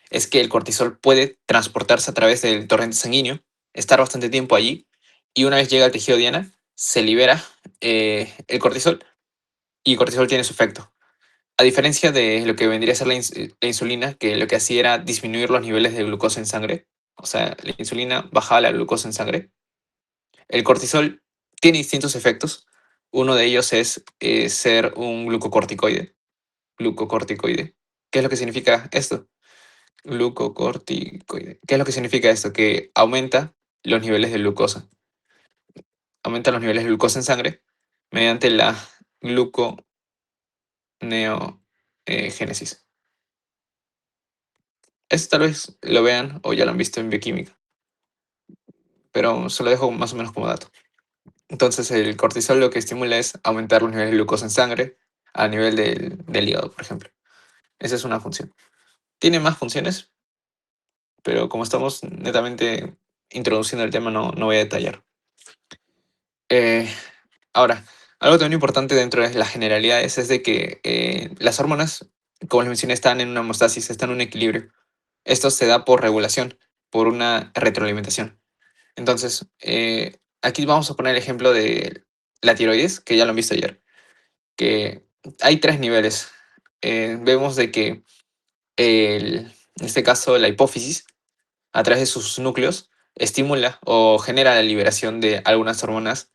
es que el cortisol puede transportarse a través del torrente sanguíneo, estar bastante tiempo allí, y una vez llega al tejido diana, se libera el cortisol, y el cortisol tiene su efecto. A diferencia de lo que vendría a ser la insulina, que lo que hacía era disminuir los niveles de glucosa en sangre, o sea, la insulina bajaba la glucosa en sangre, el cortisol tiene distintos efectos. Uno de ellos es ser un glucocorticoide. Glucocorticoide. ¿Qué es lo que significa esto? Glucocorticoide. ¿Qué es lo que significa esto? Que aumenta los niveles de glucosa. Aumenta los niveles de glucosa en sangre mediante la gluconeogénesis. Esto tal vez lo vean o ya lo han visto en bioquímica, pero se lo dejo más o menos como dato. Entonces el cortisol lo que estimula es aumentar los niveles de glucosa en sangre a nivel del hígado, por ejemplo. Esa es una función. Tiene más funciones, pero como estamos netamente introduciendo el tema, no voy a detallar. Eh, Ahora, algo también importante dentro de las generalidades es de que las hormonas, como les mencioné, están en una homeostasis, están en un equilibrio. Esto se da por regulación, por una retroalimentación. Entonces, aquí vamos a poner el ejemplo de la tiroides, que ya lo han visto ayer, que hay tres niveles. Vemos de que en este caso la hipófisis, a través de sus núcleos, estimula o genera la liberación de algunas hormonas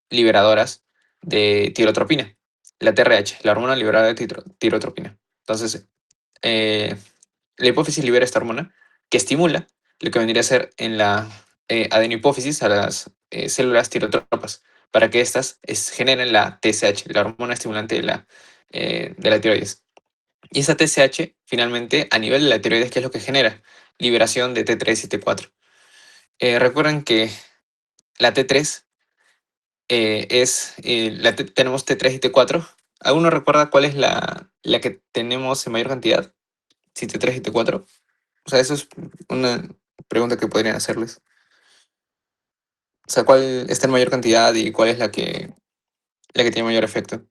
liberadoras de tirotropina, la TRH, la hormona liberadora de tirotropina. Entonces, eh, la hipófisis libera esta hormona que estimula lo que vendría a ser en la adenohipófisis a las células tirotropas para que éstas generen la TSH, la hormona estimulante de la tiroides. Y esa TSH, finalmente, a nivel de la tiroides, ¿qué es lo que genera? Liberación de T3 y T4. Recuerden que la T3 tenemos T3 y T4. ¿Alguno recuerda cuál es la que tenemos en mayor cantidad? Si T3 y T4. O sea, eso es una pregunta que podrían hacerles. O sea, ¿cuál está en mayor cantidad y cuál es la que tiene mayor efecto?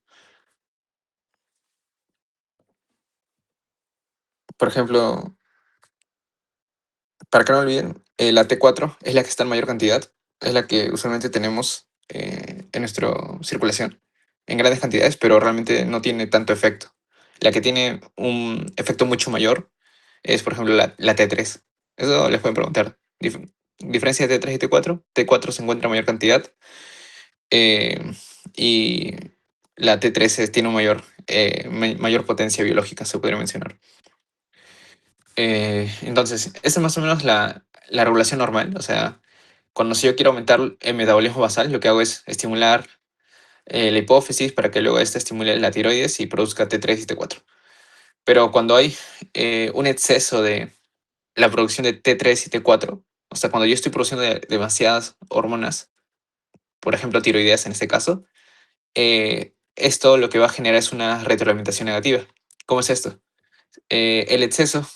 Por ejemplo, para que no olviden, la T4 es la que está en mayor cantidad, es la que usualmente tenemos en nuestra circulación, en grandes cantidades, pero realmente no tiene tanto efecto. La que tiene un efecto mucho mayor es, por ejemplo, la T3. Eso les pueden preguntar. Diferencia de T3 y T4. T4 se encuentra en mayor cantidad eh, y la T3 tiene mayor potencia biológica, se podría mencionar. Entonces, esa es más o menos la regulación normal. O sea, cuando si yo quiero aumentar el metabolismo basal, lo que hago es estimular la hipófisis para que luego esta estimule la tiroides y produzca T3 y T4. Pero cuando hay un exceso de la producción de T3 y T4, o sea, cuando yo estoy produciendo demasiadas hormonas, por ejemplo, tiroideas en este caso, esto lo que va a generar es una retroalimentación negativa. ¿Cómo es esto? El exceso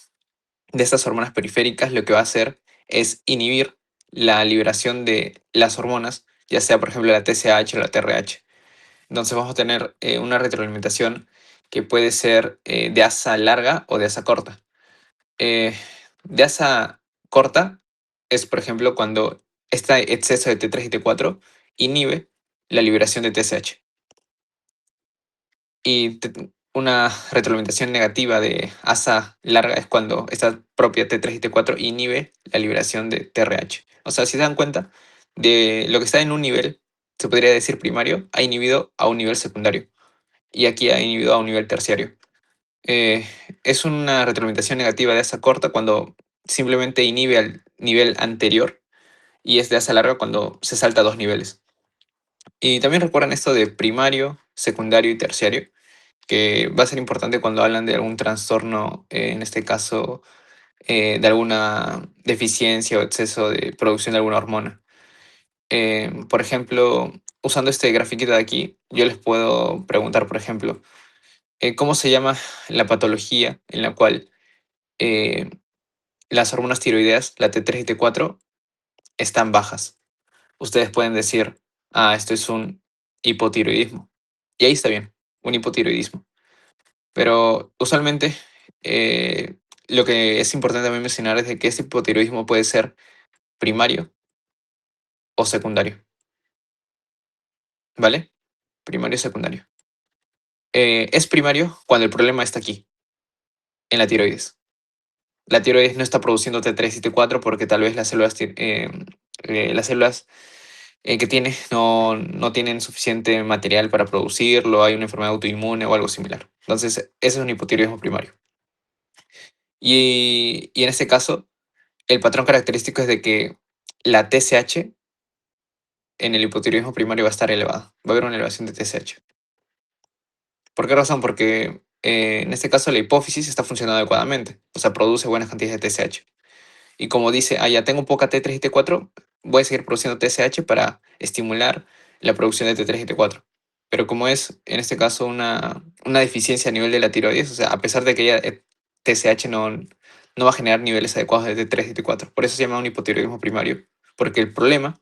de estas hormonas periféricas lo que va a hacer es inhibir la liberación de las hormonas, ya sea por ejemplo la TSH o la TRH. Entonces vamos a tener una retroalimentación que puede ser de asa larga o de asa corta. De asa corta es por ejemplo cuando este exceso de T3 y T4 inhibe la liberación de TSH. Y una retroalimentación negativa de asa larga es cuando esta propia T3 y T4 inhibe la liberación de TRH. O sea, si se dan cuenta de lo que está en un nivel, se podría decir primario, ha inhibido a un nivel secundario. Y aquí ha inhibido a un nivel terciario. Eh, es una retroalimentación negativa de asa corta cuando simplemente inhibe al nivel anterior y es de asa larga cuando se salta dos niveles. Y también recuerdan esto de primario, secundario y terciario, que va a ser importante cuando hablan de algún trastorno, en este caso, de alguna deficiencia o exceso de producción de alguna hormona. Por ejemplo, usando este grafiquito de aquí, yo les puedo preguntar, por ejemplo, ¿cómo se llama la patología en la cual eh, las hormonas tiroideas, la T3 y T4, están bajas? Ustedes pueden decir, esto es un hipotiroidismo. Y ahí está bien, un hipotiroidismo. Pero usualmente lo que es importante también mencionar es de que este hipotiroidismo puede ser primario o secundario, ¿vale? Primario o secundario. Es primario cuando el problema está aquí, en la tiroides. La tiroides no está produciendo T3 y T4 porque tal vez las células que tiene no tienen suficiente material para producirlo, hay una enfermedad autoinmune o algo similar. Entonces, ese es un hipotiroidismo primario. Y en este caso, el patrón característico es de que la TSH en el hipotiroidismo primario va a estar elevada. Va a haber una elevación de TSH. ¿Por qué razón? Porque en este caso la hipófisis está funcionando adecuadamente, o sea, produce buenas cantidades de TSH. Y como dice, ya tengo poca T3 y T4, voy a seguir produciendo TSH para estimular la producción de T3 y T4. Pero como es, en este caso, una deficiencia a nivel de la tiroides, o sea, a pesar de que haya TSH no va a generar niveles adecuados de T3 y T4. Por eso se llama un hipotiroidismo primario, porque el problema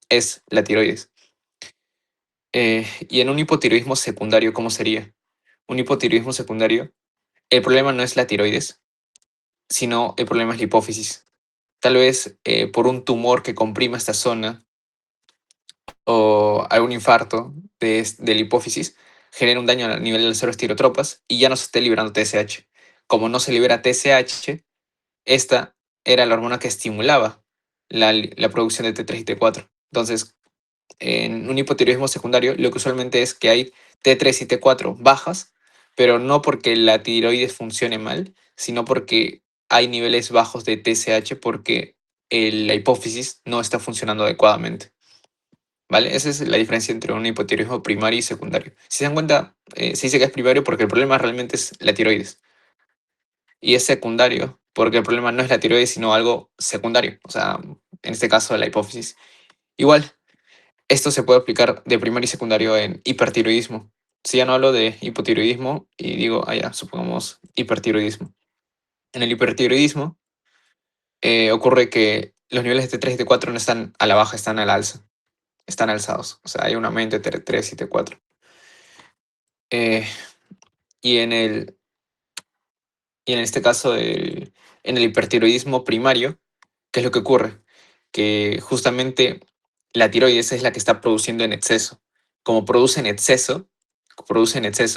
es la tiroides. Y en un hipotiroidismo secundario, ¿cómo sería? Un hipotiroidismo secundario, el problema no es la tiroides, sino el problema es la hipófisis. Tal vez por un tumor que comprima esta zona o algún infarto de la hipófisis, genera un daño a nivel de las células tirotropas y ya no se esté liberando TSH. Como no se libera TSH, esta era la hormona que estimulaba la producción de T3 y T4. Entonces, en un hipotiroidismo secundario, lo que usualmente es que hay T3 y T4 bajas, pero no porque la tiroides funcione mal, sino porque hay niveles bajos de TSH porque la hipófisis no está funcionando adecuadamente. ¿Vale? Esa es la diferencia entre un hipotiroidismo primario y secundario. Si se dan cuenta, se dice que es primario porque el problema realmente es la tiroides. Y es secundario porque el problema no es la tiroides, sino algo secundario. O sea, en este caso, la hipófisis. Igual, esto se puede aplicar de primario y secundario en hipertiroidismo. Si ya no hablo de hipotiroidismo y digo, ya, supongamos hipertiroidismo. En el hipertiroidismo ocurre que los niveles de T3 y T4 no están a la baja, están al alza. Están alzados. O sea, hay un aumento de T3 y T4. Eh, y, en el, y en este caso, en el hipertiroidismo primario, ¿qué es lo que ocurre? Que justamente la tiroides es la que está produciendo en exceso. Como produce en exceso,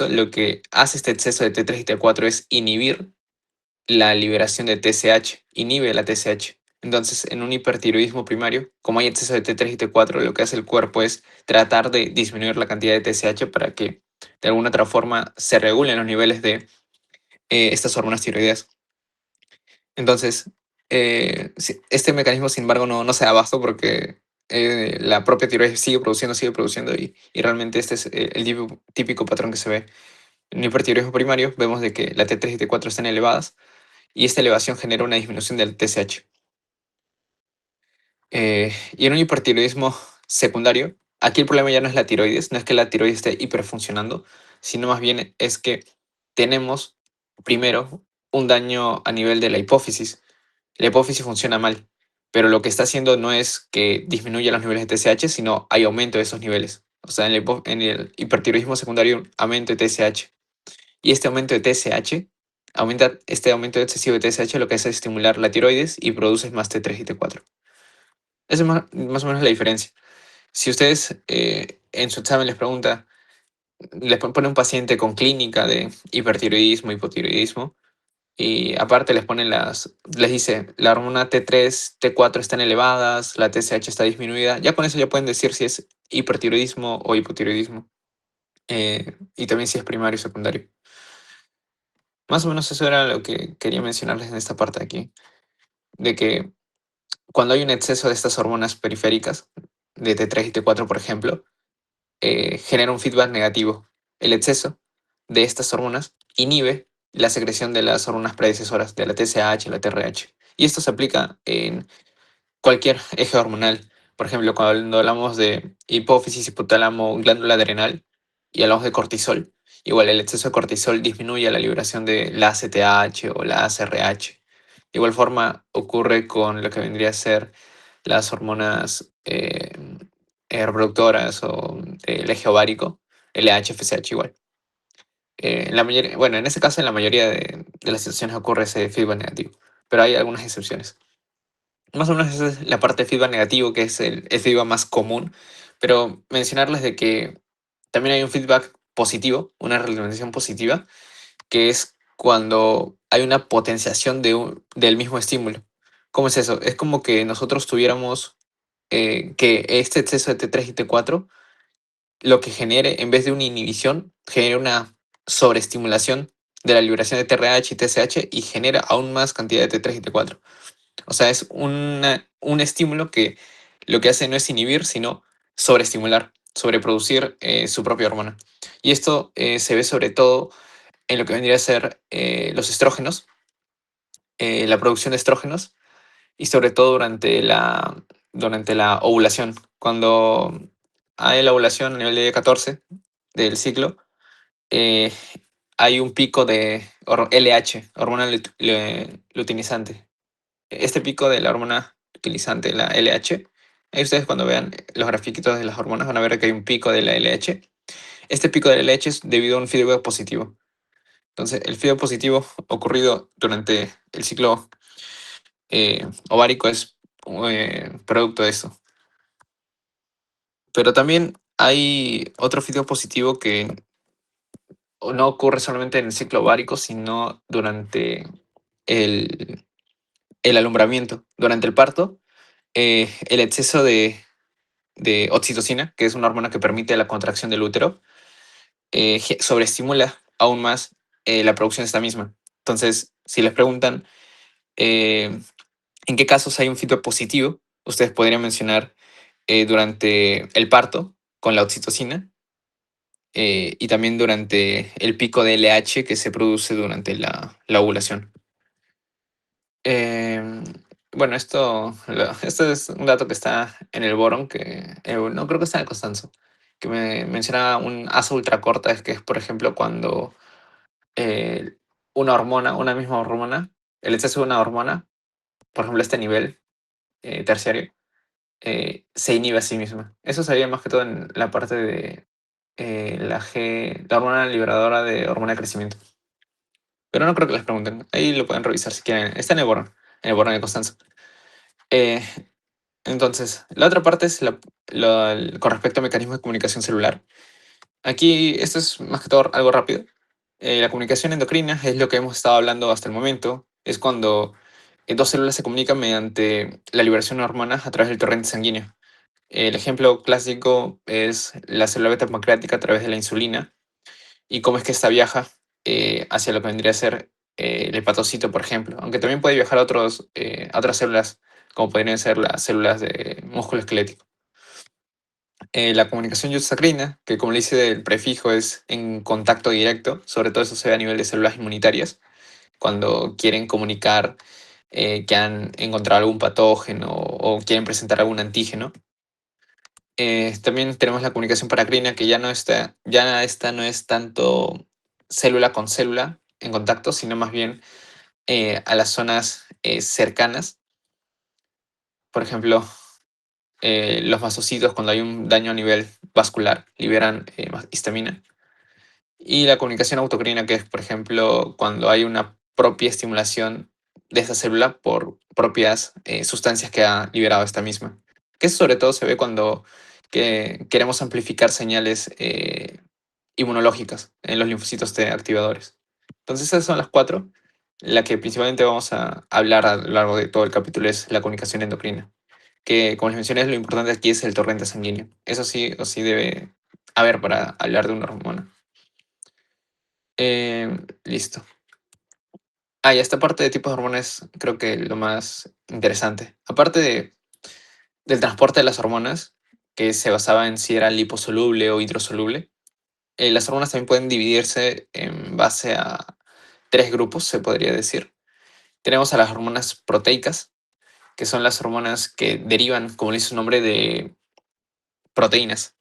lo que hace este exceso de T3 y T4 es inhibir la liberación de TSH, inhibe la TSH. Entonces, en un hipertiroidismo primario, como hay exceso de T3 y T4, lo que hace el cuerpo es tratar de disminuir la cantidad de TSH para que de alguna otra forma se regulen los niveles de estas hormonas tiroideas. Entonces, este mecanismo, sin embargo, no se da abasto porque la propia tiroides sigue produciendo y realmente este es el típico patrón que se ve. En hipertiroidismo primario vemos de que la T3 y T4 están elevadas y esta elevación genera una disminución del TSH. Y en un hipertiroidismo secundario, aquí el problema ya no es la tiroides, no es que la tiroides esté hiperfuncionando, sino más bien es que tenemos primero un daño a nivel de la hipófisis. La hipófisis funciona mal, pero lo que está haciendo no es que disminuya los niveles de TSH, sino hay aumento de esos niveles. O sea, en el hipertiroidismo secundario, aumento de TSH. Y este aumento de TSH, este aumento excesivo de TSH lo que hace es estimular la tiroides y produce más T3 y T4. Esa es más o menos la diferencia. Si ustedes en su examen les pregunta, les pone un paciente con clínica de hipertiroidismo, hipotiroidismo, y aparte les dice, la hormona T3, T4 están elevadas, la TSH está disminuida, ya con eso ya pueden decir si es hipertiroidismo o hipotiroidismo, y también si es primario o secundario. Más o menos eso era lo que quería mencionarles en esta parte de aquí, de que cuando hay un exceso de estas hormonas periféricas, de T3 y T4, por ejemplo, genera un feedback negativo. El exceso de estas hormonas inhibe la secreción de las hormonas predecesoras, de la TSH, la TRH. Y esto se aplica en cualquier eje hormonal. Por ejemplo, cuando hablamos de hipófisis, hipotálamo, glándula adrenal y hablamos de cortisol, igual el exceso de cortisol disminuye la liberación de la ACTH o la ACRH. De igual forma ocurre con lo que vendría a ser las hormonas reproductoras o el eje ovárico, LH, FSH igual. bueno, en ese caso, en la mayoría de las situaciones ocurre ese feedback negativo, pero hay algunas excepciones. Más o menos esa es la parte de feedback negativo, que es el feedback más común, pero mencionarles de que también hay un feedback positivo, una retroalimentación positiva, que es cuando hay una potenciación del mismo estímulo. ¿Cómo es eso? Es como que nosotros tuviéramos que este exceso de T3 y T4 lo que genere, en vez de una inhibición, genere una sobreestimulación de la liberación de TRH y TSH y genera aún más cantidad de T3 y T4. O sea, es un estímulo que lo que hace no es inhibir, sino sobreestimular, sobreproducir su propia hormona. Y esto se ve sobre todo en lo que vendría a ser los estrógenos, la producción de estrógenos, y sobre todo durante la ovulación. Cuando hay la ovulación a nivel de 14 del ciclo, eh, hay un pico de LH, hormona luteinizante. Este pico de la hormona luteinizante, la LH, ahí ustedes cuando vean los grafiquitos de las hormonas van a ver que hay un pico de la LH. Este pico de la LH es debido a un feedback positivo. Entonces, el feedback positivo ocurrido durante el ciclo ovárico es producto de eso. Pero también hay otro feedback positivo que no ocurre solamente en el ciclo ovárico, sino durante el, el alumbramiento. Durante el parto, el exceso de oxitocina, que es una hormona que permite la contracción del útero, sobreestimula aún más la producción de esta misma. Entonces, si les preguntan eh, en qué casos hay un feedback positivo, ustedes podrían mencionar durante el parto con la oxitocina y también durante el pico de LH que se produce durante la ovulación. Em, bueno, esto es un dato que está en el Boron, no creo que está en el Constanzo, que me menciona un asa ultracorta, es que es, por ejemplo, cuando eh, una misma hormona, el exceso de una hormona, por ejemplo, este nivel terciario, se inhibe a sí misma. Eso se veía más que todo en la parte de la hormona liberadora de hormona de crecimiento. Pero no creo que les pregunten. Ahí lo pueden revisar si quieren. Está en el Boron de Constanzo. Eh, entonces, la otra parte es con respecto al mecanismo de comunicación celular. Aquí, esto es más que todo algo rápido. La comunicación endocrina es lo que hemos estado hablando hasta el momento. Es cuando dos células se comunican mediante la liberación de hormonas a través del torrente sanguíneo. El ejemplo clásico es la célula beta pancreática a través de la insulina y cómo es que esta viaja hacia lo que vendría a ser el hepatocito, por ejemplo. Aunque también puede viajar a otras células, como podrían ser las células de músculo esquelético. La comunicación yuxtacrina, que como le dice el prefijo es en contacto directo, sobre todo eso se ve a nivel de células inmunitarias, cuando quieren comunicar que han encontrado algún patógeno o quieren presentar algún antígeno. También tenemos la comunicación paracrina, que ya esta no es tanto célula con célula en contacto, sino más bien a las zonas cercanas. Por ejemplo, los masocitos, cuando hay un daño a nivel vascular, liberan histamina. Y la comunicación autocrina, que es, por ejemplo, cuando hay una propia estimulación de esta célula por propias sustancias que ha liberado esta misma. Que eso sobre todo se ve cuando queremos amplificar señales inmunológicas en los linfocitos T activadores. Entonces esas son las cuatro. La que principalmente vamos a hablar a lo largo de todo el capítulo es la comunicación endocrina. Que, como les mencioné, lo importante aquí es el torrente sanguíneo. Eso sí o sí debe haber para hablar de una hormona. Listo. Y esta parte de tipos de hormonas creo que lo más interesante. Aparte del transporte de las hormonas, que se basaba en si era liposoluble o hidrosoluble, las hormonas también pueden dividirse en base a tres grupos, se podría decir. Tenemos a las hormonas proteicas, que son las hormonas que derivan, como le dice su nombre, de proteínas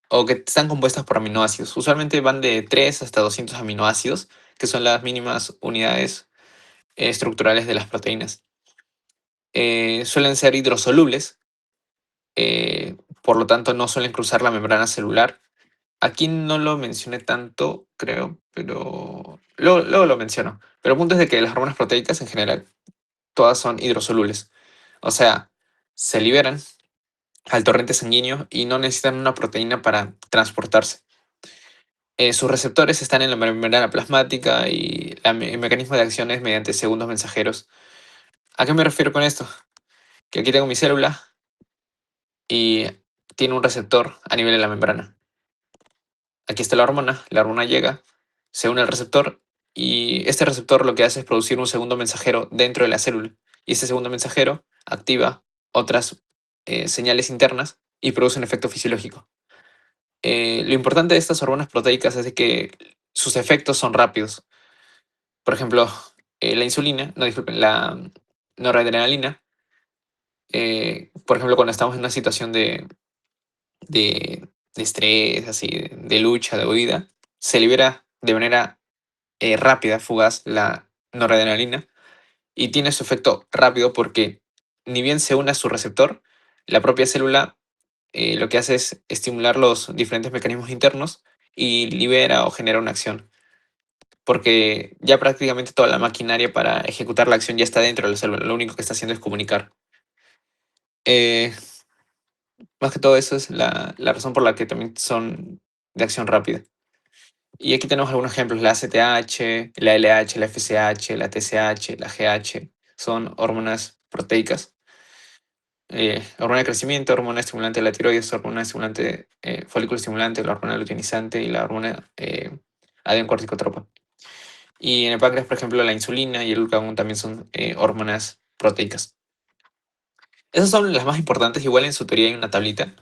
o que están compuestas por aminoácidos. Usualmente van de 3 hasta 200 aminoácidos, que son las mínimas unidades estructurales de las proteínas. Suelen ser hidrosolubles, por lo tanto no suelen cruzar la membrana celular Aquí no lo mencioné tanto, creo, pero luego lo menciono. Pero el punto es de que las hormonas proteicas en general, todas son hidrosolubles. O sea, se liberan al torrente sanguíneo y no necesitan una proteína para transportarse. Sus receptores están en la membrana plasmática y el mecanismo de acción es mediante segundos mensajeros. ¿A qué me refiero con esto? Que aquí tengo mi célula y tiene un receptor a nivel de la membrana. Aquí está la hormona llega, se une al receptor y este receptor lo que hace es producir un segundo mensajero dentro de la célula. Y este segundo mensajero activa otras señales internas y produce un efecto fisiológico. Lo importante de estas hormonas proteicas es de que sus efectos son rápidos. Por ejemplo, la insulina, no disculpen, la noradrenalina, por ejemplo, cuando estamos en una situación de estrés, así, de lucha, de huida, se libera de manera rápida, fugaz, la noradrenalina y tiene su efecto rápido porque ni bien se une a su receptor, la propia célula lo que hace es estimular los diferentes mecanismos internos y libera o genera una acción. Porque ya prácticamente toda la maquinaria para ejecutar la acción ya está dentro de la célula, lo único que está haciendo es comunicar. Eh, Más que todo eso es la razón por la que también son de acción rápida. Y aquí tenemos algunos ejemplos, la ACTH, la LH, la FSH, la TSH, la GH, son hormonas proteicas. Hormona de crecimiento, hormona estimulante de la tiroides, hormona estimulante, folículo estimulante, la hormona luteinizante y la hormona adenocorticotropa. Y en el páncreas, por ejemplo, la insulina y el glucagón también son hormonas proteicas. Esas son las más importantes, igual en su teoría hay una tablita,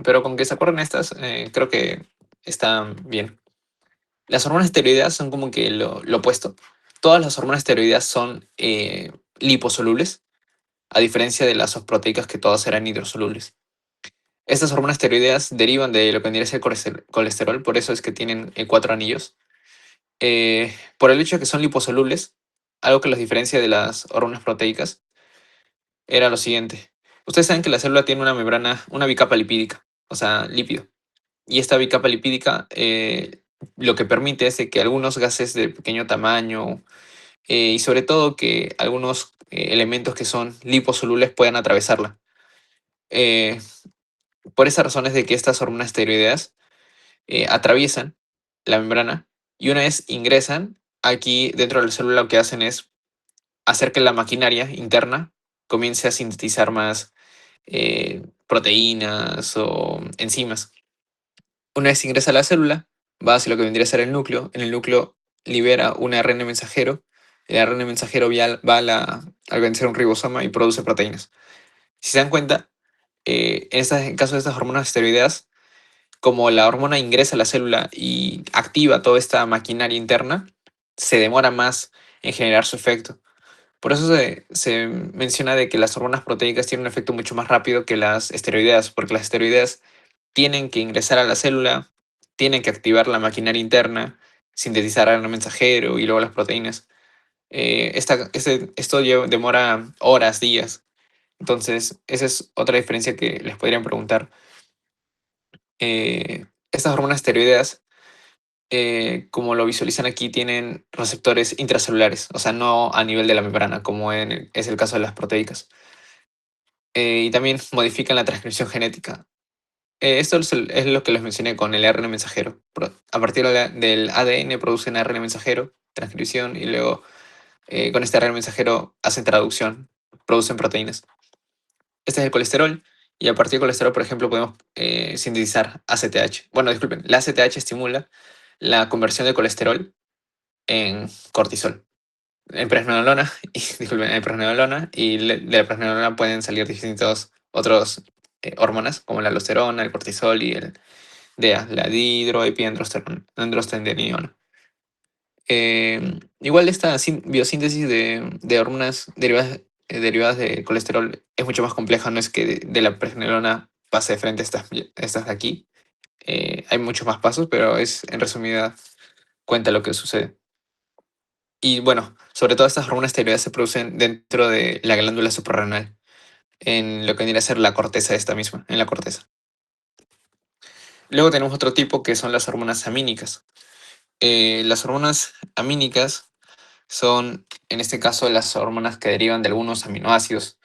pero con que se acuerden estas, creo que están bien. Las hormonas esteroideas son como que lo opuesto. Todas las hormonas esteroideas son liposolubles, a diferencia de las proteicas que todas eran hidrosolubles. Estas hormonas esteroideas derivan de lo que vendría a ser colesterol, por eso es que tienen cuatro anillos. Por el hecho de que son liposolubles, algo que los diferencia de las hormonas proteicas era lo siguiente. Ustedes saben que la célula tiene una membrana, una bicapa lipídica, o sea, lípido. Y esta bicapa lipídica lo que permite es de que algunos gases de pequeño tamaño y sobre todo que algunos elementos que son liposolubles puedan atravesarla. Eh, por esa razón es de que estas hormonas esteroideas atraviesan la membrana y una vez ingresan aquí dentro de la célula lo que hacen es hacer que la maquinaria interna comience a sintetizar más proteínas o enzimas. Una vez ingresa a la célula, va hacia lo que vendría a ser el núcleo. En el núcleo libera un ARN mensajero. El ARN mensajero va al vencer un ribosoma y produce proteínas. Si se dan cuenta, en caso de estas hormonas esteroideas, como la hormona ingresa a la célula y activa toda esta maquinaria interna, se demora más en generar su efecto. Por eso se menciona de que las hormonas proteicas tienen un efecto mucho más rápido que las esteroideas, porque las esteroideas tienen que ingresar a la célula, tienen que activar la maquinaria interna, sintetizar ARN mensajero y luego las proteínas. Esto demora horas, días. Entonces, esa es otra diferencia que les podrían preguntar. Estas hormonas esteroideas, como lo visualizan aquí, tienen receptores intracelulares, o sea, no a nivel de la membrana, como es el caso de las proteicas. Y también modifican la transcripción genética. Esto es lo que les mencioné con el ARN mensajero. A partir del ADN producen ARN mensajero, transcripción, y luego con este ARN mensajero hacen traducción, producen proteínas. Este es el colesterol, y a partir del colesterol, por ejemplo, podemos sintetizar ACTH. Bueno, disculpen, la ACTH estimula la conversión de colesterol en cortisol, en pregnenolona, y, disculpen, en pregnenolona, y de la pregnenolona pueden salir distintos otros hormonas, como la aldosterona, el cortisol y el DEA, la dihidroepiandrosterona. Igual esta biosíntesis de hormonas derivadas de colesterol es mucho más compleja, no es que de la pregnenolona pase de frente a estas de aquí. Hay muchos más pasos, pero es en resumida cuenta lo que sucede. Y bueno, sobre todo estas hormonas tiroideas se producen dentro de la glándula suprarrenal, en lo que vendría a ser la corteza esta misma, en la corteza. Luego tenemos otro tipo que son las hormonas amínicas. Las hormonas amínicas son, en este caso, las hormonas que derivan de algunos aminoácidos.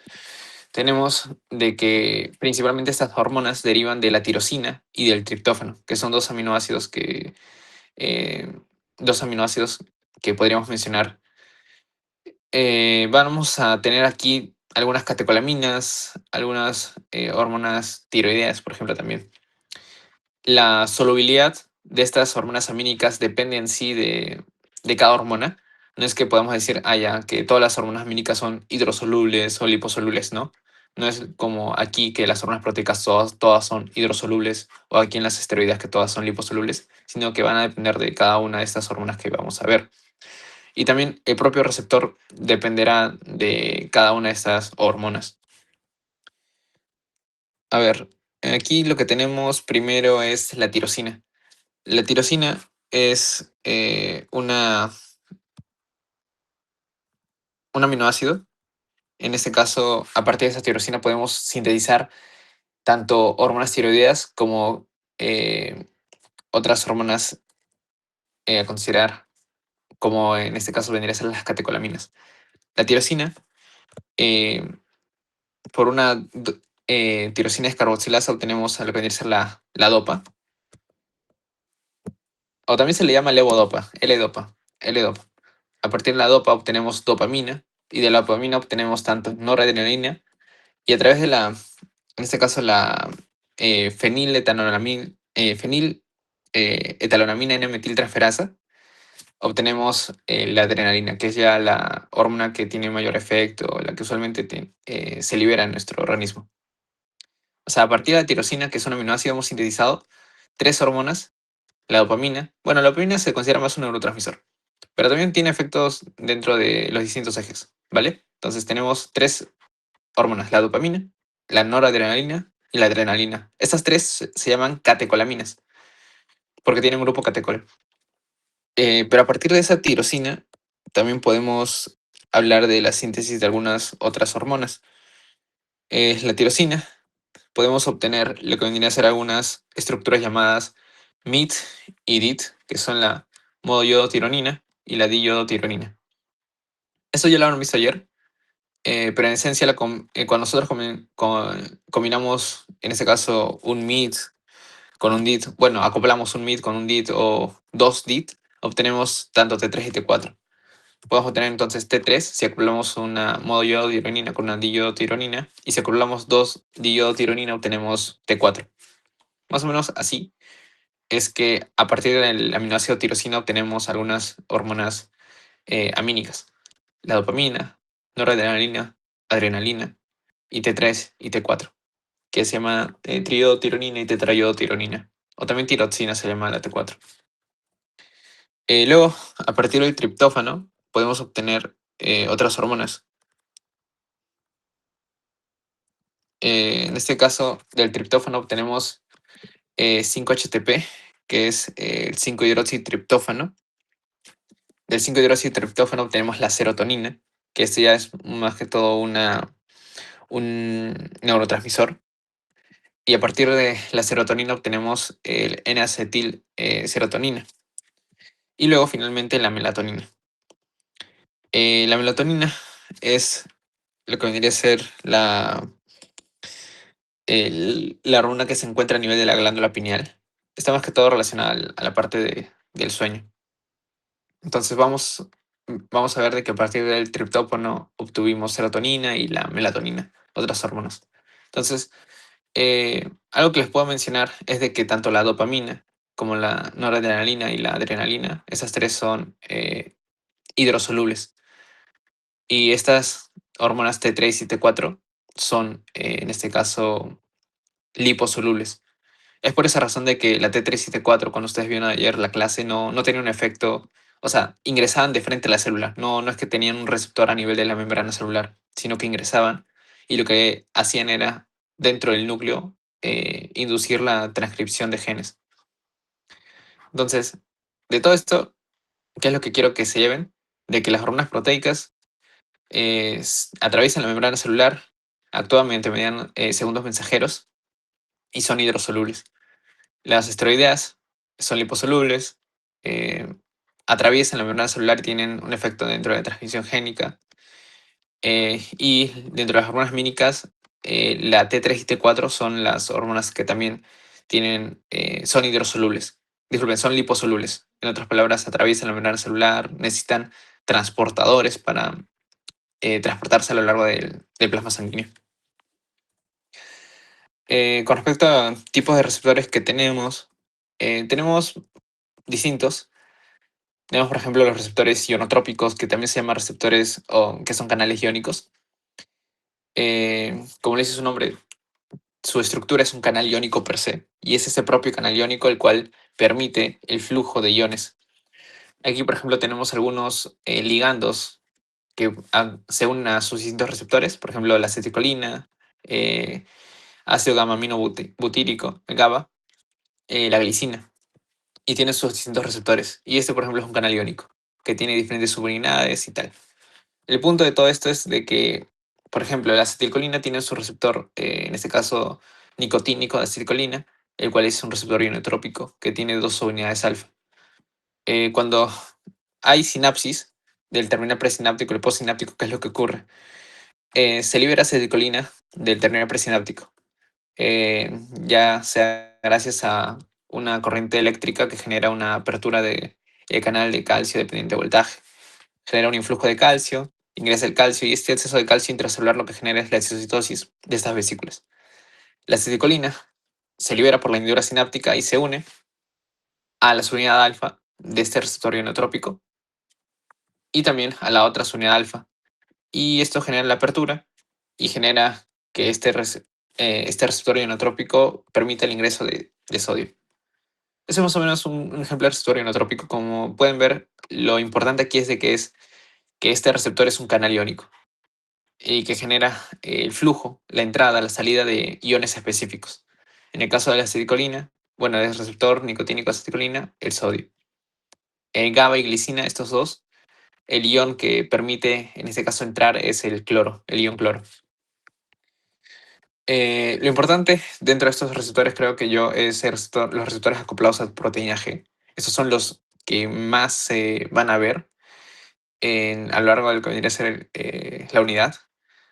Tenemos de que principalmente estas hormonas derivan de la tirosina y del triptófano, que son eh, dos aminoácidos que podríamos mencionar. Vamos a tener aquí algunas catecolaminas, algunas hormonas tiroideas, por ejemplo, también. La solubilidad de estas hormonas amínicas depende en sí de cada hormona. No es que podamos decir, ya, que todas las hormonas amínicas son hidrosolubles o liposolubles, ¿no? No es como aquí que las hormonas proteicas todas son hidrosolubles o aquí en las esteroides que todas son liposolubles, sino que van a depender de cada una de estas hormonas que vamos a ver. Y también el propio receptor dependerá de cada una de estas hormonas. A ver, aquí lo que tenemos primero es la tirosina. La tirosina es un aminoácido. En este caso, a partir de esa tirosina podemos sintetizar tanto hormonas tiroideas como eh, otras hormonas a considerar, como en este caso vendrían a ser las catecolaminas. La tirosina, eh, por una tirosina descarboxilasa obtenemos a lo que vendría a ser la dopa, o también se le llama levodopa, L-dopa, L-dopa. A partir de la dopa obtenemos dopamina y de la dopamina obtenemos tanto noradrenalina y a través de en este caso la etanolamina N-metiltransferasa, obtenemos la adrenalina, que es ya la hormona que tiene mayor efecto, la que usualmente se libera en nuestro organismo. O sea, a partir de la tirosina, que es un aminoácido, hemos sintetizado tres hormonas. La dopamina, bueno, la dopamina se considera más un neurotransmisor, pero también tiene efectos dentro de los distintos ejes, ¿vale? Entonces tenemos tres hormonas, la dopamina, la noradrenalina y la adrenalina. Estas tres se llaman catecolaminas, porque tienen un grupo catecol. Pero a partir de esa tirosina, también podemos hablar de la síntesis de algunas otras hormonas. La tirosina, podemos obtener lo que vendrían a ser algunas estructuras llamadas MIT y DIT, que son la monoyodotironina y la diyodotironina. Eso ya lo habrán visto ayer, pero en esencia cuando nosotros combinamos, en este caso, un MIT con un DIT, bueno, acoplamos un MIT con un DIT o dos DIT, obtenemos tanto T3 y T4. Podemos obtener entonces T3 si acoplamos una monoyodotironina con una diyodotironina y si acoplamos dos diyodotironina obtenemos T4. Más o menos así es que a partir del aminoácido tirosina obtenemos algunas hormonas amínicas. La dopamina, noradrenalina, adrenalina y T3 y T4, que se llama triiodotironina y tetraiodotironina. O también tiroxina se llama la T4. Luego, a partir del triptófano, podemos obtener otras hormonas. En este caso, del triptófano obtenemos 5-HTP, que es el 5-hidroxitriptófano. Del 5-hidroxitriptófano obtenemos la serotonina, que esto ya es más que todo un neurotransmisor. Y a partir de la serotonina obtenemos el N-acetil serotonina. Y luego finalmente la melatonina. La melatonina es lo que vendría a ser la hormona que se encuentra a nivel de la glándula pineal. Está más que todo relacionada a la parte del sueño. Entonces vamos a ver de que a partir del triptófano obtuvimos serotonina y la melatonina, otras hormonas. Entonces, algo que les puedo mencionar es de que tanto la dopamina como la noradrenalina y la adrenalina, esas tres son hidrosolubles. Y estas hormonas T3 y T4 son, en este caso, liposolubles. Es por esa razón de que la T3 y T4, cuando ustedes vieron ayer la clase, no tenía un efecto, o sea, ingresaban de frente a la célula. No es que tenían un receptor a nivel de la membrana celular, sino que ingresaban y lo que hacían era, dentro del núcleo, inducir la transcripción de genes. Entonces, de todo esto, ¿qué es lo que quiero que se lleven? De que las hormonas proteicas atraviesan la membrana celular, actúan mediante segundos mensajeros y son hidrosolubles. Las esteroideas son liposolubles, eh, atraviesan la membrana celular y tienen un efecto dentro de la transmisión génica. Y dentro de las hormonas mínicas, la T3 y T4 son las hormonas que también son hidrosolubles. Disculpen, son liposolubles. En otras palabras, atraviesan la membrana celular, necesitan transportadores para transportarse a lo largo del plasma sanguíneo. Con respecto a tipos de receptores que tenemos distintos. Tenemos, por ejemplo, los receptores ionotrópicos, que también se llaman receptores o que son canales iónicos. Como le dice su nombre, su estructura es un canal iónico per se, y es ese propio canal iónico el cual permite el flujo de iones. Aquí, por ejemplo, tenemos algunos ligandos que se unen a sus distintos receptores, por ejemplo, la acetilcolina, eh, ácido gamma-aminobutírico, GABA, la glicina, y tiene sus distintos receptores. Y este, por ejemplo, es un canal iónico, que tiene diferentes subunidades y tal. El punto de todo esto es de que, por ejemplo, la acetilcolina tiene su receptor, en este caso nicotínico de acetilcolina, el cual es un receptor ionotrópico que tiene dos subunidades alfa. Cuando hay sinapsis del terminal presináptico y el postsináptico, ¿qué es lo que ocurre? Se libera acetilcolina del terminal presináptico, ya sea gracias a una corriente eléctrica que genera una apertura del canal de calcio dependiente de voltaje, genera un influjo de calcio, ingresa el calcio y este exceso de calcio intracelular lo que genera es la exocitosis de estas vesículas. La acetilcolina se libera por la hendidura sináptica y se une a la subunidad alfa de este receptor ionotrópico y también a la otra subunidad alfa. Y esto genera la apertura y genera que este receptor ionotrópico permita el ingreso de sodio. Ese es más o menos un ejemplo de receptor ionotrópico. Como pueden ver, lo importante aquí es de que este receptor es un canal iónico y que genera el flujo, la entrada, la salida de iones específicos. En el caso de la acetilcolina, bueno, del receptor nicotínico de acetilcolina, el sodio. En GABA y glicina, estos dos, el ion que permite en este caso entrar es el cloro, el ion cloro. Lo importante dentro de estos receptores creo que yo es los receptores acoplados a proteína G. Estos son los que más se van a ver a lo largo de lo que vendría a ser la unidad.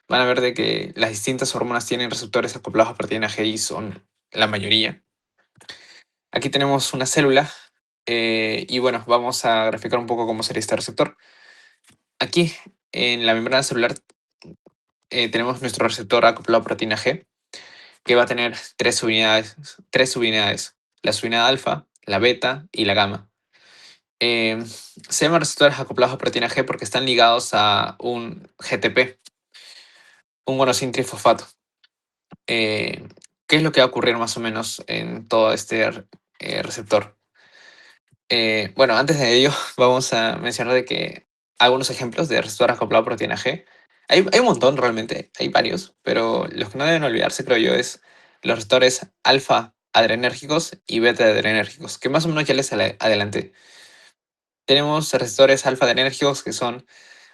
Van a ver de que las distintas hormonas tienen receptores acoplados a proteína G y son la mayoría. Aquí tenemos una célula y bueno, vamos a graficar un poco cómo sería este receptor. Aquí en la membrana celular tenemos nuestro receptor acoplado a proteína G, que va a tener tres subunidades, la subunidad alfa, la beta y la gamma. Se llaman receptores acoplados a proteína G porque están ligados a un GTP, un guanosin trifosfato. ¿Qué es lo que va a ocurrir más o menos en todo este receptor? Bueno, antes de ello, vamos a mencionar de que algunos ejemplos de receptor acoplado a proteína G. Hay un montón realmente, hay varios, pero los que no deben olvidarse, creo yo, es los receptores alfa adrenérgicos y beta adrenérgicos, que más o menos ya les adelanté. Tenemos receptores alfa adrenérgicos que son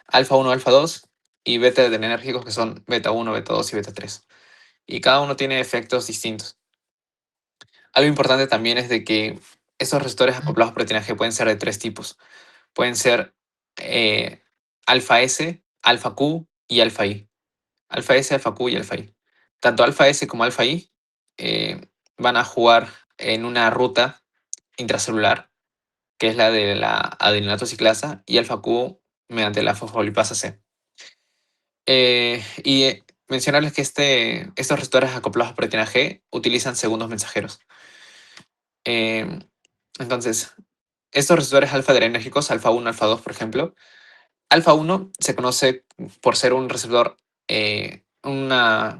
alfa 1, alfa 2 y beta adrenérgicos que son beta 1, beta 2 y beta 3. Y cada uno tiene efectos distintos. Algo importante también es de que estos receptores acoplados a proteína G pueden ser de tres tipos. Pueden ser alfa S, alfa Q y alfa I. Alfa S, alfa Q y alfa I. Tanto alfa S como alfa I eh, van a jugar en una ruta intracelular, que es la de la adeninato ciclasa, y alfa Q mediante la fosfolipasa C. Mencionarles que estos receptores acoplados a proteína G utilizan segundos mensajeros. Eh, entonces, estos receptores alfa adrenérgicos, alfa 1, alfa 2, por ejemplo, alfa 1 se conoce por ser un receptor, tener una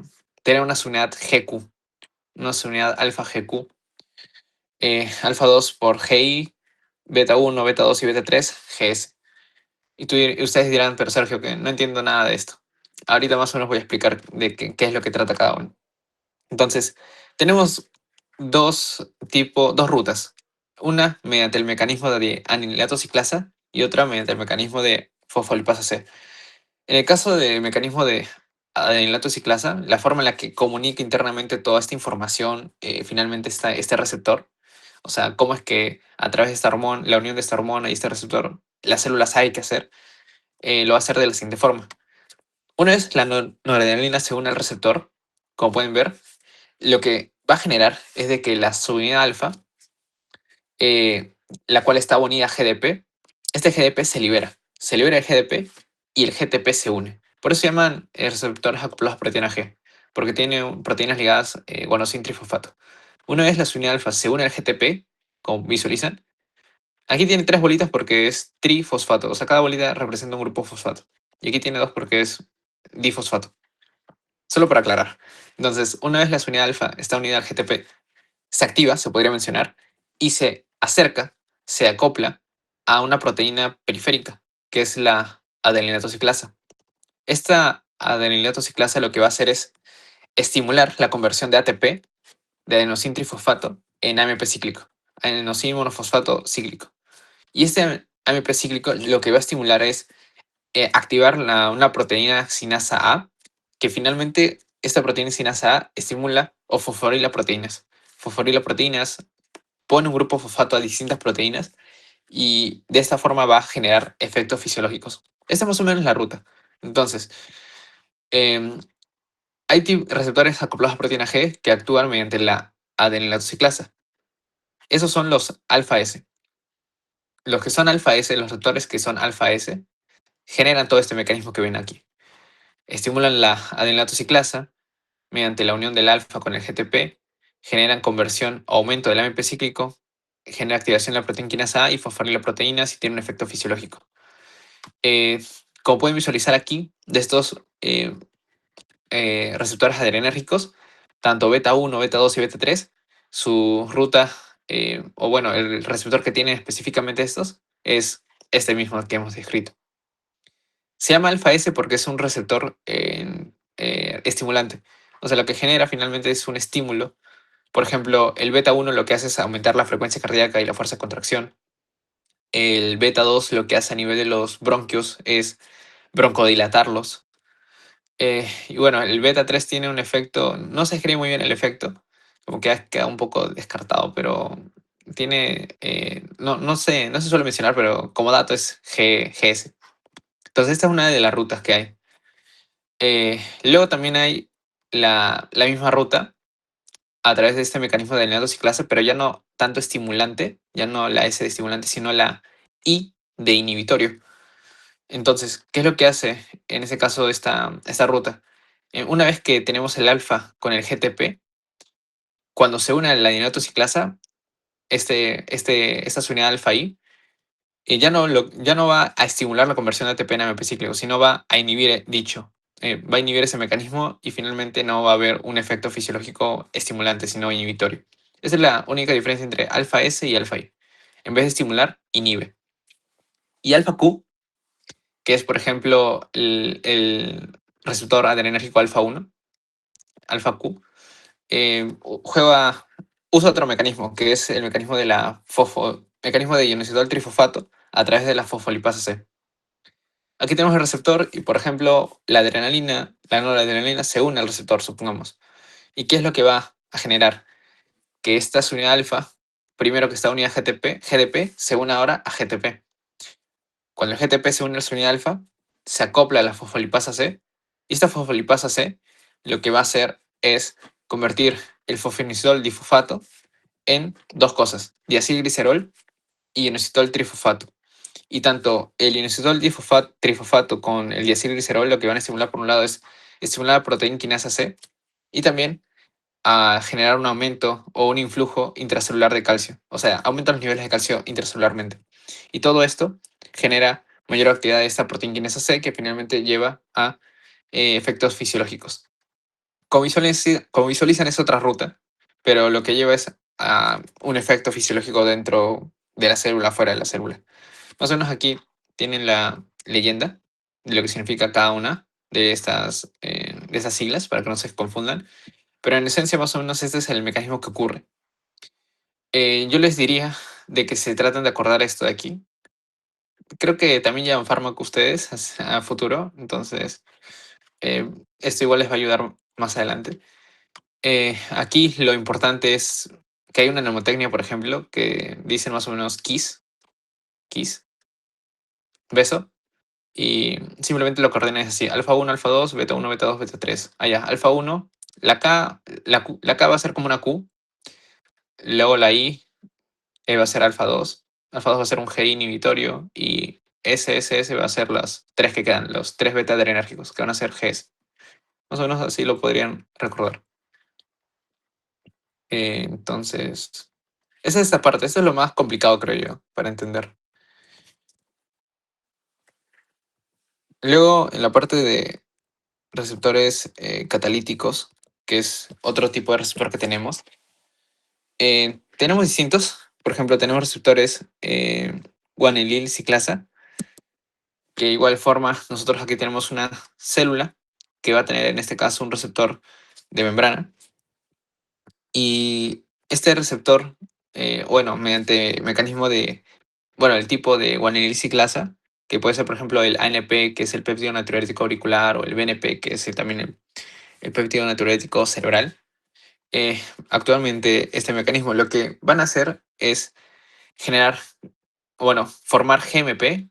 subunidad GQ, una subunidad alfa GQ, alfa 2 por GI, beta 1, beta 2 y beta 3, GS. Y ustedes dirán, pero Sergio, que no entiendo nada de esto. Ahorita más o menos voy a explicar de qué es lo que trata cada uno. Entonces, tenemos dos rutas. Una mediante el mecanismo de anililato ciclasa y otra mediante el mecanismo de fosfolipasa C. En el caso del mecanismo de anililato ciclasa, la forma en la que comunica internamente toda esta información, finalmente está este receptor, O sea, cómo es que a través de esta hormona, la unión de esta hormona y este receptor, la célula sabe qué hacer, lo va a hacer de la siguiente forma. Una vez la noradrenalina se une al receptor, como pueden ver, lo que va a generar es de que la subunidad alfa, eh, la cual está unida a GDP, este GDP se libera el GDP y el GTP se une. Por eso se llaman receptores acoplados a proteína G, porque tienen proteínas ligadas guanosin trifosfato. Una vez la subunidad alfa se une al GTP, como visualizan, aquí tiene tres bolitas porque es trifosfato, o sea, cada bolita representa un grupo fosfato. Y aquí tiene dos porque es difosfato. Solo para aclarar. Entonces, una vez la subunidad alfa está unida al GTP, se activa, se podría mencionar, y se acerca, se acopla a una proteína periférica, que es la adeninatociclasa. Esta adeninatociclasa lo que va a hacer es estimular la conversión de ATP, de adenosín trifosfato, en AMP cíclico, adenosín monofosfato cíclico. Y este AMP cíclico lo que va a estimular es activar una proteína sinasa A, que finalmente esta proteína sinasa A estimula o fosforila proteínas. Fosforila proteínas pone un grupo fosfato a distintas proteínas y de esta forma va a generar efectos fisiológicos. Esta es más o menos la ruta. Entonces, em, hay receptores acoplados a proteína G que actúan mediante la adenilatoxiclasa. Esos son los alfa S. Los que son alfa S, los receptores que son alfa S, generan todo este mecanismo que ven aquí. Estimulan la adenilatoxiclasa mediante la unión del alfa con el GTP, generan conversión o aumento del AMP cíclico, genera activación de la proteína quinasa A y fosforila proteínas y tiene un efecto fisiológico. Como pueden visualizar aquí, de estos receptores adrenérgicos, tanto beta 1, beta 2 y beta 3, su ruta, o bueno, el receptor que tienen específicamente estos, es este mismo que hemos descrito. Se llama alfa S porque es un receptor estimulante. O sea, lo que genera finalmente es un estímulo. Por ejemplo, el beta 1 lo que hace es aumentar la frecuencia cardíaca y la fuerza de contracción. El beta 2 lo que hace a nivel de los bronquios es broncodilatarlos. Y bueno, el beta 3 tiene un efecto, no se cree muy bien el efecto, como que ha quedado un poco descartado, pero tiene, no se suele mencionar, pero como dato es GS. Entonces esta es una de las rutas que hay. Luego también hay la misma ruta a través de este mecanismo de alineado ciclasa, pero ya no tanto estimulante, ya no la S de estimulante, sino la I de inhibitorio. Entonces, ¿qué es lo que hace en ese caso esta ruta? Una vez que tenemos el alfa con el GTP, cuando se une a la ciclasa, esta unidad alfa I, ya no va a estimular la conversión de ATP en AMP cíclico, sino va a inhibir va a inhibir ese mecanismo y finalmente no va a haber un efecto fisiológico estimulante, sino inhibitorio. Esa es la única diferencia entre alfa S y alfa I. En vez de estimular, inhibe. Y alfa Q, que es por ejemplo el receptor adrenérgico alfa 1, alfa Q, usa otro mecanismo, que es el mecanismo de mecanismo de ionosidol trifosfato a través de la fosfolipasa C. Aquí tenemos el receptor y, por ejemplo, la noradrenalina se une al receptor, supongamos. ¿Y qué es lo que va a generar? Que esta unidad alfa, primero que está unida a GDP, se une ahora a GTP. Cuando el GTP se une a la unidad alfa, se acopla a la fosfolipasa C. Y esta fosfolipasa C lo que va a hacer es convertir el fosfinicidol difosfato en dos cosas, diacilglicerol y inositol trifosfato. Y tanto el inositol trifosfato con el diacilglicerol lo que van a estimular por un lado es estimular la proteína quinasa C y también a generar un aumento o un influjo intracelular de calcio. O sea, aumenta los niveles de calcio intracelularmente. Y todo esto genera mayor actividad de esta proteína quinasa C que finalmente lleva a efectos fisiológicos. Como visualizan es otra ruta, pero lo que lleva es a un efecto fisiológico dentro de la célula, fuera de la célula. Más o menos aquí tienen la leyenda de lo que significa cada una de estas siglas para que no se confundan. Pero en esencia, más o menos, este es el mecanismo que ocurre. Yo les diría de que se traten de acordar esto de aquí. Creo que también llevan fármaco ustedes a futuro, entonces esto igual les va a ayudar más adelante. Aquí lo importante es que hay una mnemotecnia, por ejemplo, que dice más o menos kiss, beso, y simplemente lo coordinas así, alfa 1, alfa 2, beta 1, beta 2, beta 3. Allá, alfa 1, la K va a ser como una Q, luego la I va a ser alfa 2 va a ser un G inhibitorio y S va a ser las tres que quedan, los tres beta adrenérgicos, que van a ser Gs. Más o menos así lo podrían recordar. Entonces, esa es esta parte, eso es lo más complicado, creo yo, para entender. Luego, en la parte de receptores catalíticos, que es otro tipo de receptor que tenemos distintos. Por ejemplo, tenemos receptores guanilil ciclasa, que de igual forma nosotros aquí tenemos una célula que va a tener en este caso un receptor de membrana. Y este receptor, bueno, mediante mecanismo de, bueno, el tipo de guanilil ciclasa, que puede ser, por ejemplo, el ANP, que es el péptido natriurético auricular, o el BNP, que es también el péptido natriurético cerebral. Actualmente este mecanismo lo que van a hacer es generar, bueno, formar GMP,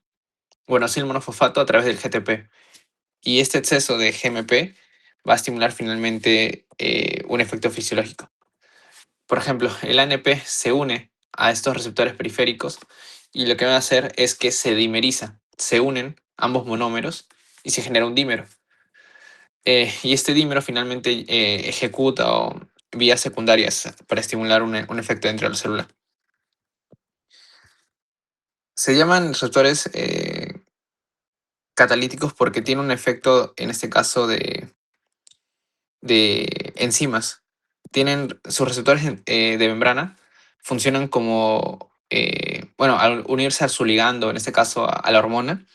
guanosil monofosfato a través del GTP. Y este exceso de GMP va a estimular finalmente un efecto fisiológico. Por ejemplo, el ANP se une a estos receptores periféricos y lo que va a hacer es que se dimeriza. Se unen ambos monómeros y se genera un dímero. Y este dímero finalmente ejecuta vías secundarias para estimular un efecto dentro de la célula. Se llaman receptores catalíticos porque tienen un efecto, en este caso, de enzimas. Tienen sus receptores de membrana, funcionan como, bueno, al unirse a su ligando, en este caso a la hormona,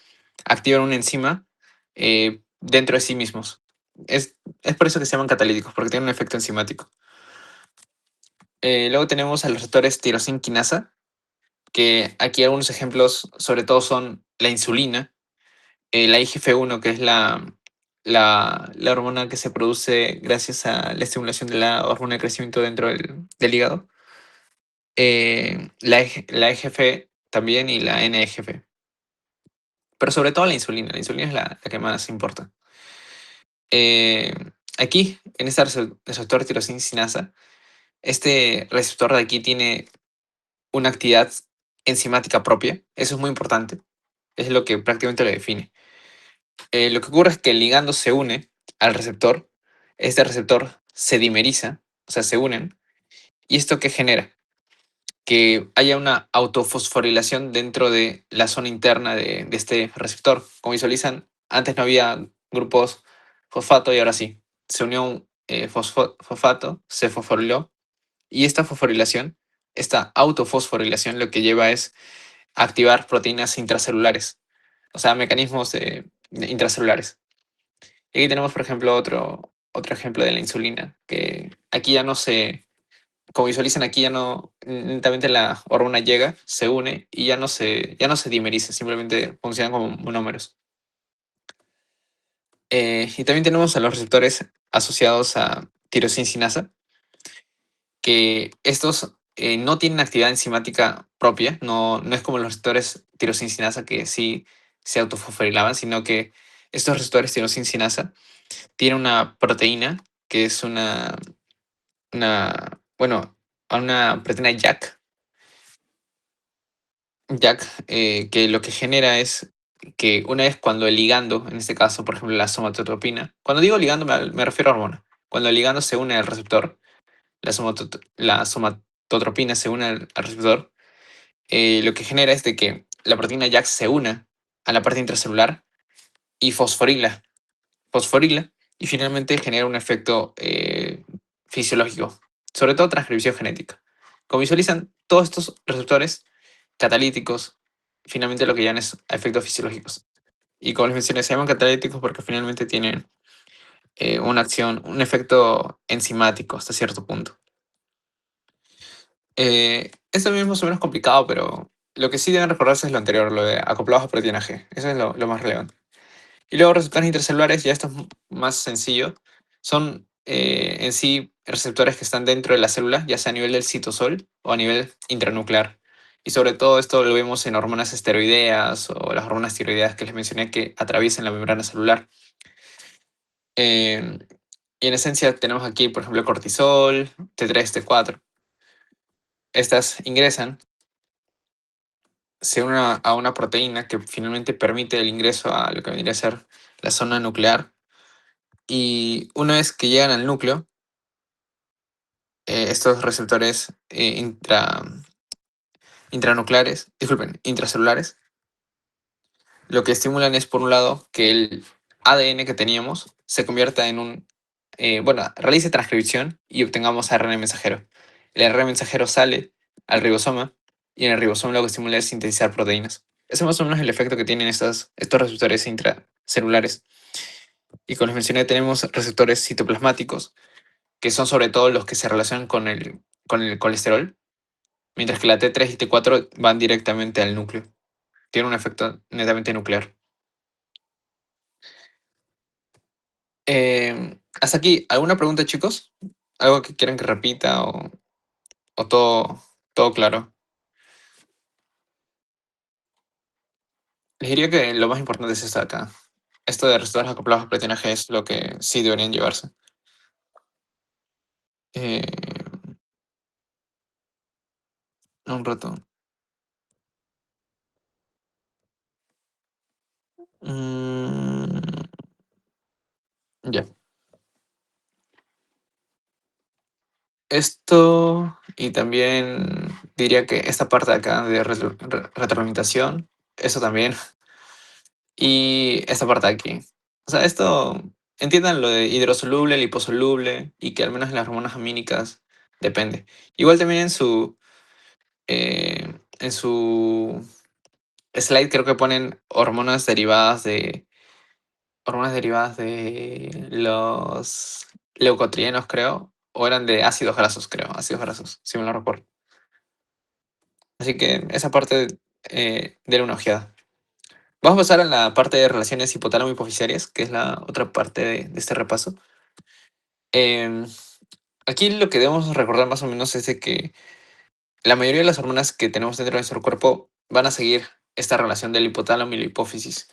activan una enzima dentro de sí mismos. Es por eso que se llaman catalíticos, porque tienen un efecto enzimático. Luego tenemos a los receptores tirosina quinasa, que aquí algunos ejemplos sobre todo son la insulina, la IGF-1, que es la hormona que se produce gracias a la estimulación de la hormona de crecimiento dentro del hígado, la EGF también y la NEGF. Pero sobre todo la insulina es la que más importa. Eh, Aquí, en este receptor tirosina sinasa, este receptor de aquí tiene una actividad enzimática propia. Eso es muy importante. Es lo que prácticamente lo define. Lo que ocurre es que el ligando se une al receptor. Este receptor se dimeriza, o sea, se unen. ¿Y esto qué genera? Que haya una autofosforilación dentro de la zona interna de este receptor. Como visualizan, antes no había grupos fosfato y ahora sí. Se unió un fosfato, se fosforiló. Y esta fosforilación, esta autofosforilación, lo que lleva es activar proteínas intracelulares, o sea, mecanismos intracelulares. Y aquí tenemos, por ejemplo, otro ejemplo de la insulina, que aquí ya no se, como visualizan aquí ya no, netamente la hormona llega, se une y ya no se dimeriza, simplemente funcionan como monómeros. Y también tenemos a los receptores asociados a tirosina sinasa, que estos no tienen actividad enzimática propia, no es como los receptores tirosina sinasa que sí se autofosforilaban, sino que estos receptores tirosina sinasa tienen una proteína que es bueno, una proteína JAK, que lo que genera es que una vez cuando el ligando, en este caso, por ejemplo, la somatotropina, cuando digo ligando me refiero a hormona, cuando el ligando se une al receptor, la somatotropina se une al receptor, lo que genera es de que la proteína JAK se una a la parte intracelular y fosforila y finalmente genera un efecto fisiológico, sobre todo transcripción genética. Como visualizan, todos estos receptores catalíticos finalmente lo que llaman es a efectos fisiológicos. Y como les mencioné, se llaman catalíticos porque finalmente tienen una acción, un efecto enzimático hasta cierto punto. Esto mismo es más o menos complicado, pero lo que sí deben recordarse es lo anterior, lo de acoplados a proteína G. Eso es lo más relevante. Y luego receptores intracelulares, ya esto es más sencillo, son en sí receptores que están dentro de la célula, ya sea a nivel del citosol o a nivel intranuclear. Y sobre todo esto lo vemos en hormonas esteroideas o las hormonas tiroideas que les mencioné que atraviesan la membrana celular. Eh, y en esencia tenemos aquí, por ejemplo, cortisol, T3, T4. Estas ingresan, se unen a una proteína que finalmente permite el ingreso a lo que vendría a ser la zona nuclear. Y una vez que llegan al núcleo, estos receptores intracelulares, lo que estimulan es, por un lado, que el ADN que teníamos se convierta en realice transcripción y obtengamos ARN mensajero. El ARN mensajero sale al ribosoma y en el ribosoma lo que estimula es sintetizar proteínas. Ese es más o menos el efecto que tienen estos receptores intracelulares. Y como les mencioné, tenemos receptores citoplasmáticos, que son sobre todo los que se relacionan con el colesterol, mientras que la T3 y T4 van directamente al núcleo. Tiene un efecto netamente nuclear. Hasta aquí, ¿alguna pregunta, chicos? ¿Algo que quieran que repita o todo claro? Les diría que lo más importante es esto de acá. Esto de receptores acoplados a proteína G es lo que sí deberían llevarse. Eh, un rato. Mm, ya. Esto y también diría que esta parte de acá de retroalimentación, eso también. Y esta parte de aquí. O sea, esto, entiendan lo de hidrosoluble, liposoluble y que al menos en las hormonas amínicas depende. Igual también en su slide creo que ponen hormonas derivadas de los leucotrienos, creo, o eran de ácidos grasos, creo, ácidos grasos, si me lo recuerdo. Así que esa parte, denle una ojeada. Vamos a pasar a la parte de relaciones hipotálamo-hipofisarias, que es la otra parte de este repaso. Em, Aquí lo que debemos recordar más o menos es de que la mayoría de las hormonas que tenemos dentro de nuestro cuerpo van a seguir esta relación del hipotálamo y la hipófisis.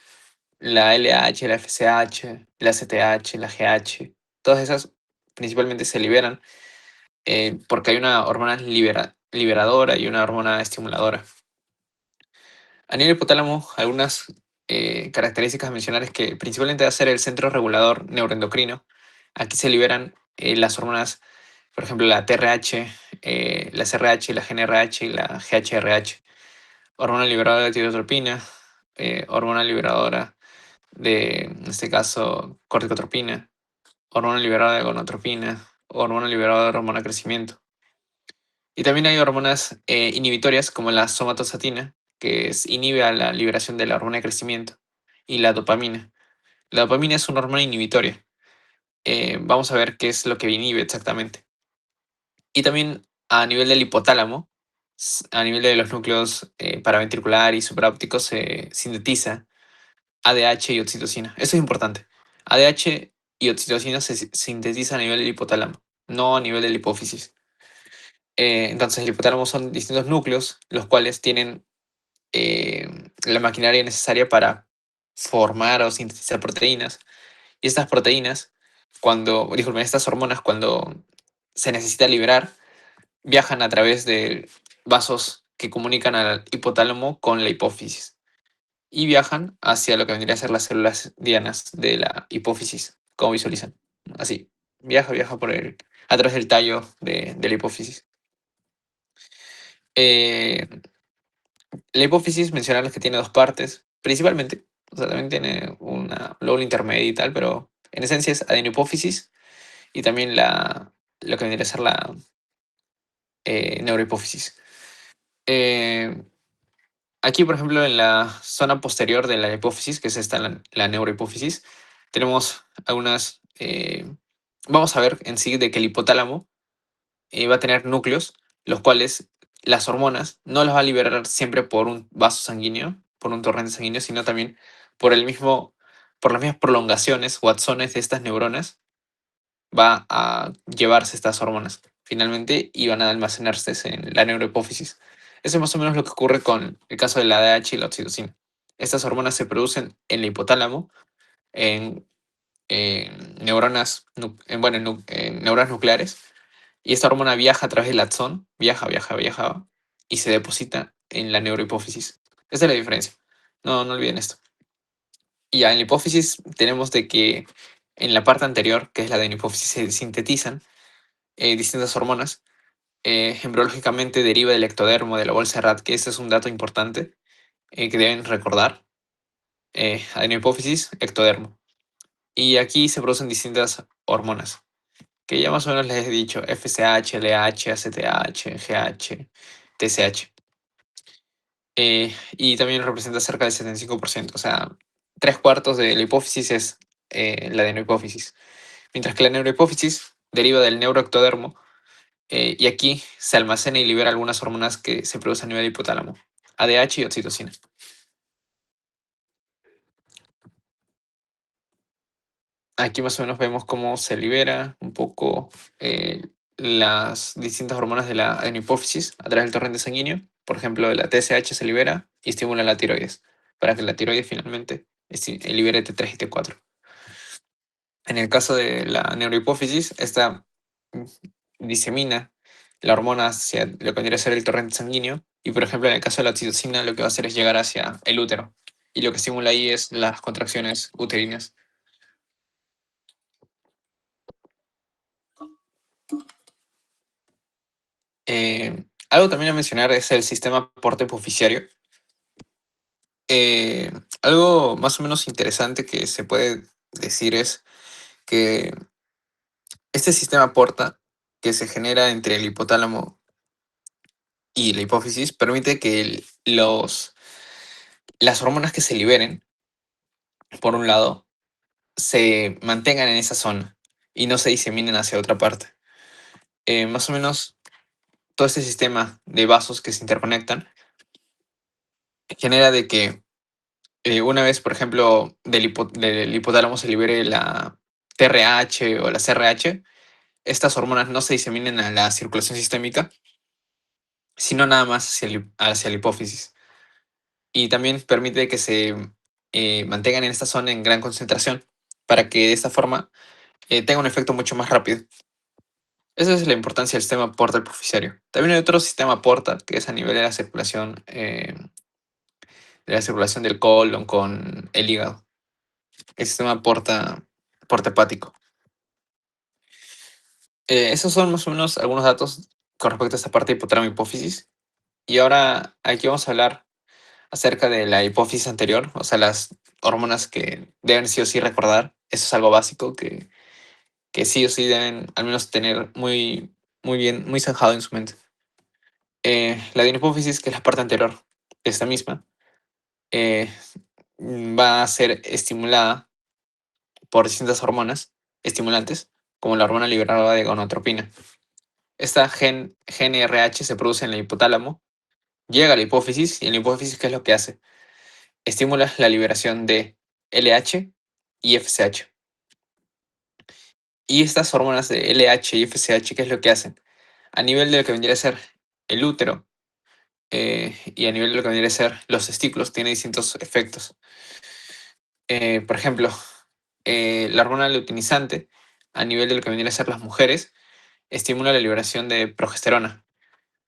La LH, la FSH, la CTH, la GH, todas esas principalmente se liberan porque hay una hormona liberadora y una hormona estimuladora. A nivel hipotálamo, algunas características a mencionar es que principalmente va a ser el centro regulador neuroendocrino. Aquí se liberan las hormonas, por ejemplo, la TRH, la SRH, la GnRH y la GHRH. Hormona liberadora de tirotropina, hormona liberadora de, en este caso, corticotropina, hormona liberadora de gonotropina, hormona liberadora de hormona de crecimiento. Y también hay hormonas inhibitorias como la somatostatina, que inhibe a la liberación de la hormona de crecimiento, y la dopamina. La dopamina es una hormona inhibitoria. Vamos a ver qué es lo que inhibe exactamente. Y también a nivel del hipotálamo, a nivel de los núcleos paraventricular y supraópticos, se sintetiza ADH y oxitocina. Eso es importante. ADH y oxitocina se sintetizan a nivel del hipotálamo, no a nivel de la hipófisis. Entonces, el hipotálamo son distintos núcleos, los cuales tienen la maquinaria necesaria para formar o sintetizar proteínas. Y estas proteínas, estas hormonas, cuando se necesita liberar, viajan a través de vasos que comunican al hipotálamo con la hipófisis y viajan hacia lo que vendría a ser las células dianas de la hipófisis, como visualizan. Así, viaja a través del tallo de la hipófisis. Eh, la hipófisis, mencionarles que tiene dos partes, principalmente. O sea, también tiene una lóbulo intermedio y tal, pero en esencia es adenohipófisis y también lo que vendría a ser la neurohipófisis. Eh, Aquí, por ejemplo, en la zona posterior de la hipófisis, que es esta, la neurohipófisis, tenemos algunas. Vamos a ver en sí de que el hipotálamo va a tener núcleos, los cuales las hormonas no las va a liberar siempre por un vaso sanguíneo, por un torrente sanguíneo, sino también por por las mismas prolongaciones o axones de estas neuronas va a llevarse estas hormonas finalmente y van a almacenarse en la neurohipófisis. Eso es más o menos lo que ocurre con el caso de la ADH y la oxitocina. Estas hormonas se producen en el hipotálamo, en, en neuronas, bueno, en neuronas nucleares, y esta hormona viaja a través del axón, viaja, y se deposita en la neurohipófisis. Esa es la diferencia. No, no olviden esto. Y ya en la hipófisis tenemos de que en la parte anterior, que es la de la hipófisis, se sintetizan distintas hormonas. Embriológicamente deriva del ectodermo, de la bolsa de Rad, que ese es un dato importante que deben recordar. Adenohipófisis, ectodermo. Y aquí se producen distintas hormonas, que ya más o menos les he dicho: FSH, LH, ACTH, GH, TSH. Y también representa cerca del 75%, o sea, tres cuartos de la hipófisis es la adenohipófisis. Mientras que la neurohipófisis deriva del neuroectodermo, y aquí se almacena y libera algunas hormonas que se producen a nivel hipotálamo: ADH y oxitocina. Aquí más o menos vemos cómo se libera un poco eh, las distintas hormonas de la adenohipófisis a través del torrente sanguíneo. Por ejemplo, la TSH se libera y estimula la tiroides, para que la tiroides finalmente libere T3 y T4. En el caso de la neurohipófisis, esta mm, disemina la hormona hacia lo que vendría a ser el torrente sanguíneo, y por ejemplo en el caso de la oxitocina lo que va a hacer es llegar hacia el útero, y lo que estimula ahí es las contracciones uterinas. Algo también a mencionar es el sistema porta hipoficiario. Eh, Algo más o menos interesante que se puede decir es que este sistema porta, que se genera entre el hipotálamo y la hipófisis, permite que las hormonas que se liberen, por un lado, se mantengan en esa zona y no se diseminen hacia otra parte. Más o menos todo este sistema de vasos que se interconectan genera de que una vez, por ejemplo, del hipotálamo se libere la TRH o la CRH, estas hormonas no se diseminen a la circulación sistémica, sino nada más hacia la hipófisis. Y también permite que se mantengan en esta zona en gran concentración, para que de esta forma tenga un efecto mucho más rápido. Esa es la importancia del sistema porta hipoficiario. También hay otro sistema porta, que es a nivel de la circulación del colon con el hígado. El sistema porta hepático. Esos son más o menos algunos datos con respecto a esta parte de hipotálamo hipófisis. Y ahora aquí vamos a hablar acerca de la hipófisis anterior, o sea, las hormonas que deben sí o sí recordar. Eso es algo básico que sí o sí deben al menos tener muy bien, muy zanjado en su mente. La adenohipófisis, que es la parte anterior de esta misma, eh, va a ser estimulada por distintas hormonas estimulantes, como la hormona liberadora de gonadotropina. Esta GnRH se produce en el hipotálamo, llega a la hipófisis, y en la hipófisis, ¿qué es lo que hace? Estimula la liberación de LH y FSH. Y estas hormonas de LH y FSH, ¿qué es lo que hacen? A nivel de lo que vendría a ser el útero, y a nivel de lo que vendría a ser los testículos, tiene distintos efectos. Por ejemplo, la hormona luteinizante, a nivel de lo que vendría a ser las mujeres, estimula la liberación de progesterona,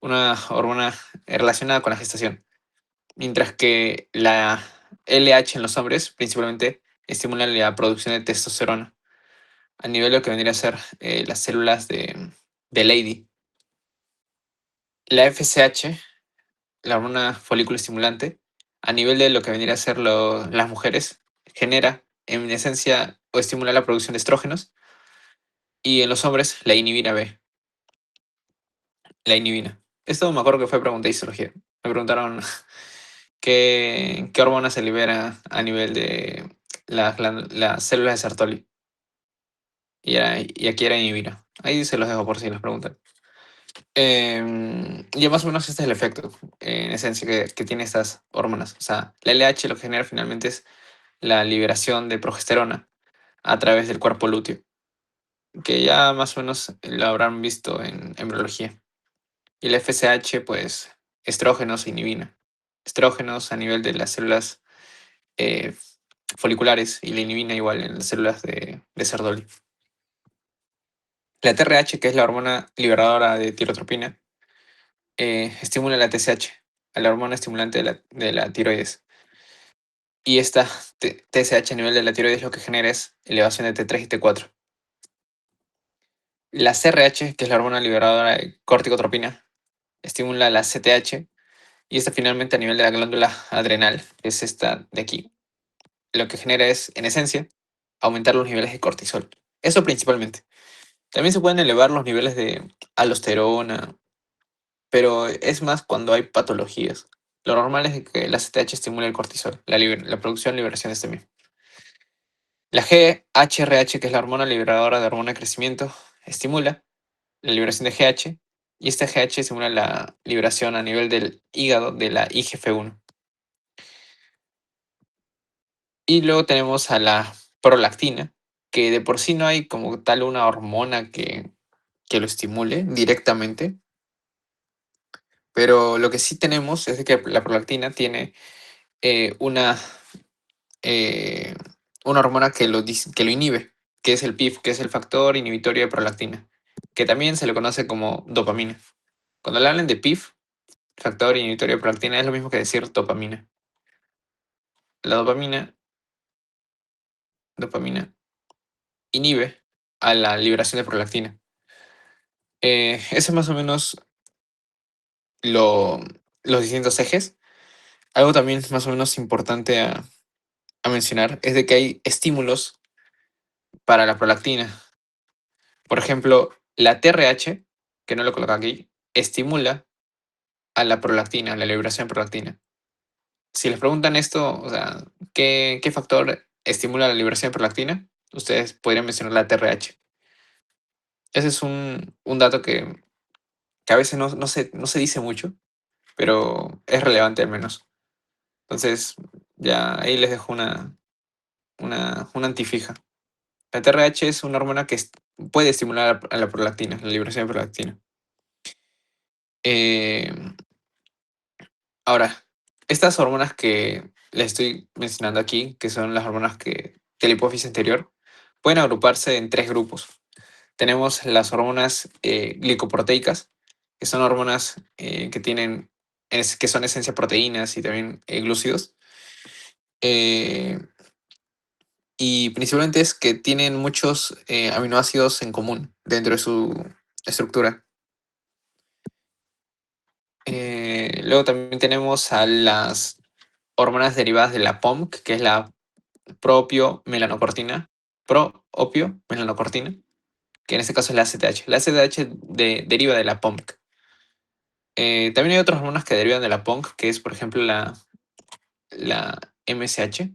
una hormona relacionada con la gestación. Mientras que la LH en los hombres principalmente estimula la producción de testosterona, a nivel de lo que vendría a ser las células de Leydig. La FSH, la hormona folículo estimulante, a nivel de lo que vendría a ser las mujeres, genera en esencia o estimula la producción de estrógenos, y en los hombres la inhibina B, la inhibina. Esto me acuerdo que fue pregunta de histología. Me preguntaron qué hormona se libera a nivel de las células de Sertoli. Y aquí era inhibina. Ahí se los dejo por si les preguntan. Y más o menos este es el efecto, en esencia, que tiene estas hormonas. O sea, la LH lo que genera finalmente es la liberación de progesterona a través del cuerpo lúteo. que ya más o menos lo habrán visto en embriología. Y el FSH, pues, estrógenos e inhibina. Estrógenos a nivel de las células eh, foliculares y la inhibina igual en las células de Sertoli. La TRH, que es la hormona liberadora de tirotropina, estimula la TSH, a la hormona estimulante de la tiroides. Y esta TSH a nivel de la tiroides lo que genera es elevación de T3 y T4. La CRH, que es la hormona liberadora de corticotropina, estimula la CTH y esta finalmente a nivel de la glándula adrenal, que es esta de aquí. Lo que genera es, en esencia, aumentar los niveles de cortisol. Eso principalmente. También se pueden elevar los niveles de aldosterona, pero es más cuando hay patologías. Lo normal es que la CTH estimule el cortisol, la producción y liberación de este mismo. La GHRH, que es la hormona liberadora de hormona de crecimiento, estimula la liberación de GH y esta GH estimula la liberación a nivel del hígado de la IGF-1. Y luego tenemos a la prolactina, que de por sí no hay como tal una hormona que lo estimule directamente, pero lo que sí tenemos es de que la prolactina tiene eh, una, eh, una hormona que lo inhibe, que es el PIF, que es el factor inhibitorio de prolactina, que también se le conoce como dopamina. Cuando le hablan de PIF, factor inhibitorio de prolactina, es lo mismo que decir dopamina. La dopamina inhibe a la liberación de prolactina. Ese es más o menos lo, los distintos ejes. Algo también más o menos importante a mencionar es de que hay estímulos para la prolactina. Por ejemplo, la TRH, que no lo coloca aquí, estimula a la prolactina, a la liberación de prolactina. Si les preguntan esto, o sea, ¿qué factor estimula la liberación de prolactina? Ustedes podrían mencionar la TRH. Ese es un dato que a veces no se dice mucho, pero es relevante al menos. Entonces, ya ahí les dejo una antifija. La TRH es una hormona que puede estimular a la prolactina, la liberación de prolactina. Eh, Ahora, estas hormonas que les estoy mencionando aquí, que son las hormonas de la hipófisis anterior, pueden agruparse en tres grupos. Tenemos las hormonas glicoproteicas, que son hormonas que son esencia proteínas y también glúcidos. Eh, y principalmente es que tienen muchos aminoácidos en común dentro de su estructura. Luego también tenemos a las hormonas derivadas de la POMC, que es la propio-melanocortina, pro-opio-melanocortina, que en este caso es la ACTH. La ACTH deriva de la POMC. También hay otras hormonas que derivan de la POMC, que es por ejemplo la MSH.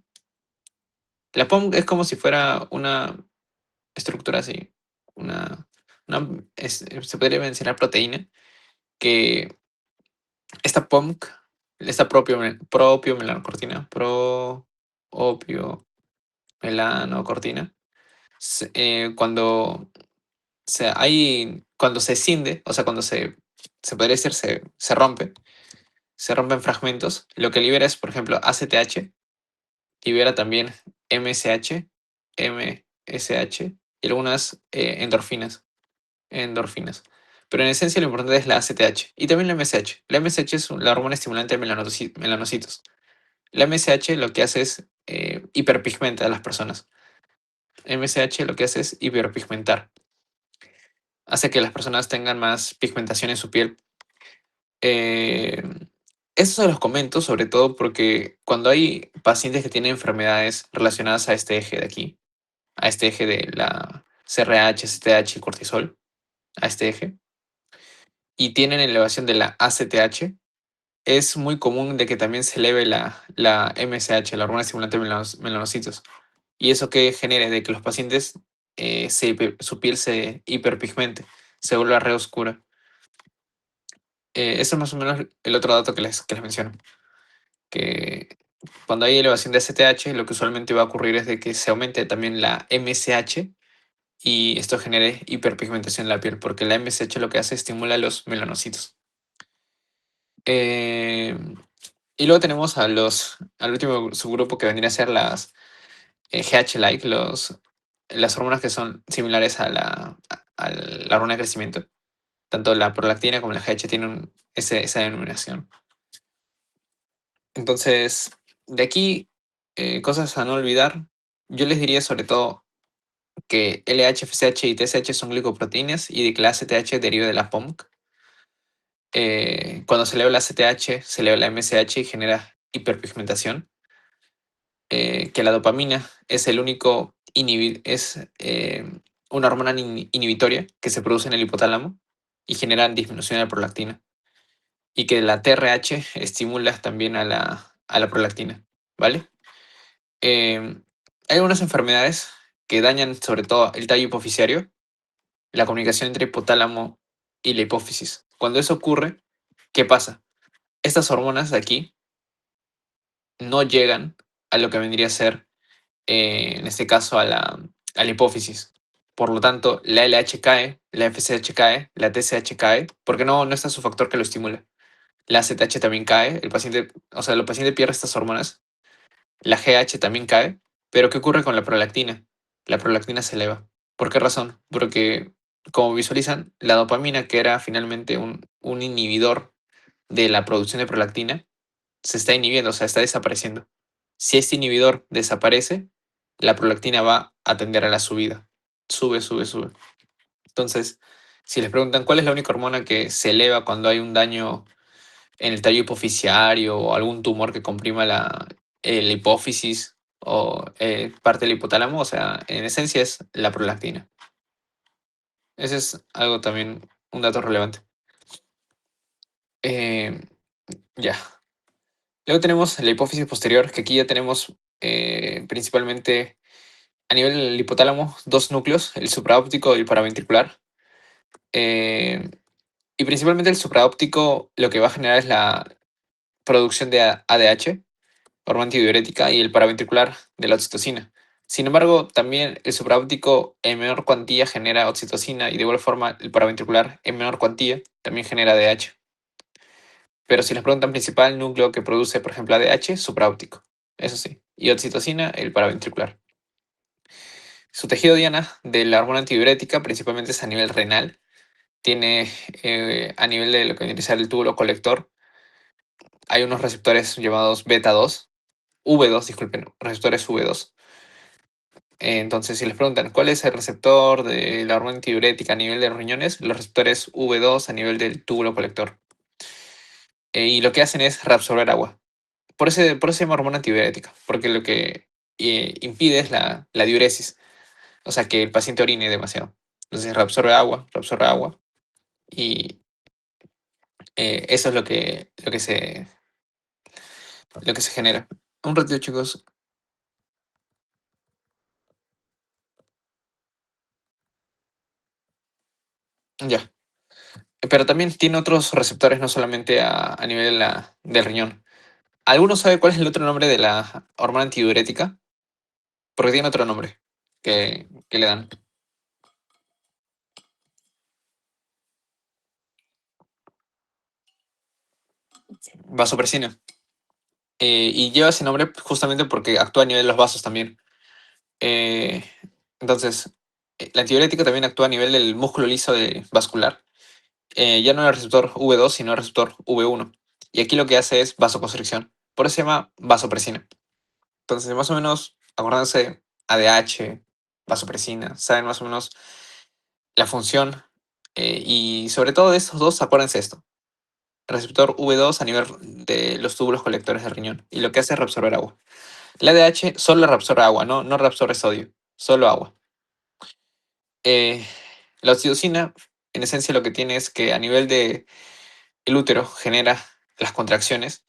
La POMC es como si fuera una estructura así, se podría mencionar proteína, que esta POMC, esta propio melanocortina, opio melanocortina, cuando se escinde, o sea, cuando se podría decir, se rompe en fragmentos, lo que libera es, por ejemplo, ACTH, libera también MSH, MSH y algunas endorfinas. Pero en esencia lo importante es la ACTH y también la MSH. La MSH es la hormona estimulante de melanocitos. La MSH lo que hace es hiperpigmenta a las personas. MSH lo que hace es hiperpigmentar. Hace que las personas tengan más pigmentación en su piel. Eh, Eso se los comento sobre todo porque cuando hay pacientes que tienen enfermedades relacionadas a este eje de aquí, a este eje de la CRH, STH y cortisol, a este eje, y tienen elevación de la ACTH, es muy común de que también se eleve la MSH, la hormona estimulante de melanocitos. Y eso que genere de que los pacientes, su piel se hiperpigmente, se vuelva re oscura. Eso es más o menos el otro dato que les menciono. Que cuando hay elevación de ACTH, lo que usualmente va a ocurrir es de que se aumente también la MSH y esto genere hiperpigmentación en la piel, porque la MSH lo que hace es estimula los melanocitos. Eh, y luego tenemos al último subgrupo que vendría a ser las GH-like, las hormonas que son similares a la hormona de crecimiento. Tanto la prolactina como la GH tienen esa denominación. Entonces, de aquí, cosas a no olvidar. Yo les diría sobre todo que LH, FSH y TSH son glicoproteínas y de que la ACTH deriva de la POMC. Cuando se eleva la ACTH, se eleva la MSH y genera hiperpigmentación. Que la dopamina es el único una hormona inhibitoria que se produce en el hipotálamo y genera disminución de la prolactina. Y que la TRH estimula también a la prolactina, ¿vale? Hay algunas enfermedades que dañan sobre todo el tallo hipofisiario, la comunicación entre hipotálamo y la hipófisis. Cuando eso ocurre, ¿qué pasa? Estas hormonas de aquí no llegan a lo que vendría a ser, en este caso, a la hipófisis. Por lo tanto, la LH cae, la FSH cae, la TSH cae, porque no está su factor que lo estimula. La ACTH también cae, el paciente pierde estas hormonas, la GH también cae, pero ¿qué ocurre con la prolactina? La prolactina se eleva. ¿Por qué razón? Porque, como visualizan, la dopamina, que era finalmente un inhibidor de la producción de prolactina, se está inhibiendo, o sea, está desapareciendo. Si este inhibidor desaparece, la prolactina va a tender a la subida. Sube, sube, sube. Entonces, si les preguntan cuál es la única hormona que se eleva cuando hay un daño en el tallo hipofisiario o algún tumor que comprima la hipófisis o parte del hipotálamo, o sea, en esencia es la prolactina. Ese es algo también, un dato relevante. Eh, ya. Luego tenemos la hipófisis posterior, que aquí ya tenemos principalmente a nivel del hipotálamo dos núcleos, el supraóptico y el paraventricular. Eh, y principalmente el supraóptico lo que va a generar es la producción de ADH, hormona antidiurética, y el paraventricular de la oxitocina. Sin embargo, también el supraóptico en menor cuantía genera oxitocina y de igual forma el paraventricular en menor cuantía también genera ADH. Pero si les preguntan principal núcleo que produce, por ejemplo, ADH, supraóptico. Eso sí. Y oxitocina, el paraventricular. Su tejido diana de la hormona antidiurética principalmente es a nivel renal. Tiene a nivel de lo que viene a ser el túbulo colector, hay unos receptores llamados beta 2, V2, disculpen, receptores V2. Entonces, si les preguntan cuál es el receptor de la hormona antidiurética a nivel de los riñones, los receptores V2 a nivel del túbulo colector. Y lo que hacen es reabsorber agua. Por eso se llama hormona antidiurética, porque lo que impide es la diuresis, o sea, que el paciente orine demasiado. Entonces reabsorbe agua, y eso es lo que se genera. Un ratito, chicos. Ya. Pero también tiene otros receptores, no solamente a nivel del riñón. ¿Alguno sabe cuál es el otro nombre de la hormona antidiurética? Porque tiene otro nombre que le dan. Vasopresina. Y lleva ese nombre justamente porque actúa a nivel de los vasos también. Eh, entonces, la antidiurética también actúa a nivel del músculo liso vascular. Ya no el receptor V2, sino el receptor V1. Y aquí lo que hace es vasoconstricción. Por eso se llama vasopresina. Entonces, más o menos, acordándose ADH, vasopresina, saben más o menos la función. Y sobre todo de estos dos, acuérdense esto. Receptor V2 a nivel de los túbulos colectores del riñón. Y lo que hace es reabsorber agua. La ADH solo reabsorbe agua, no reabsorbe sodio, solo agua. La oxitocina, en esencia, lo que tiene es que a nivel de el útero genera las contracciones,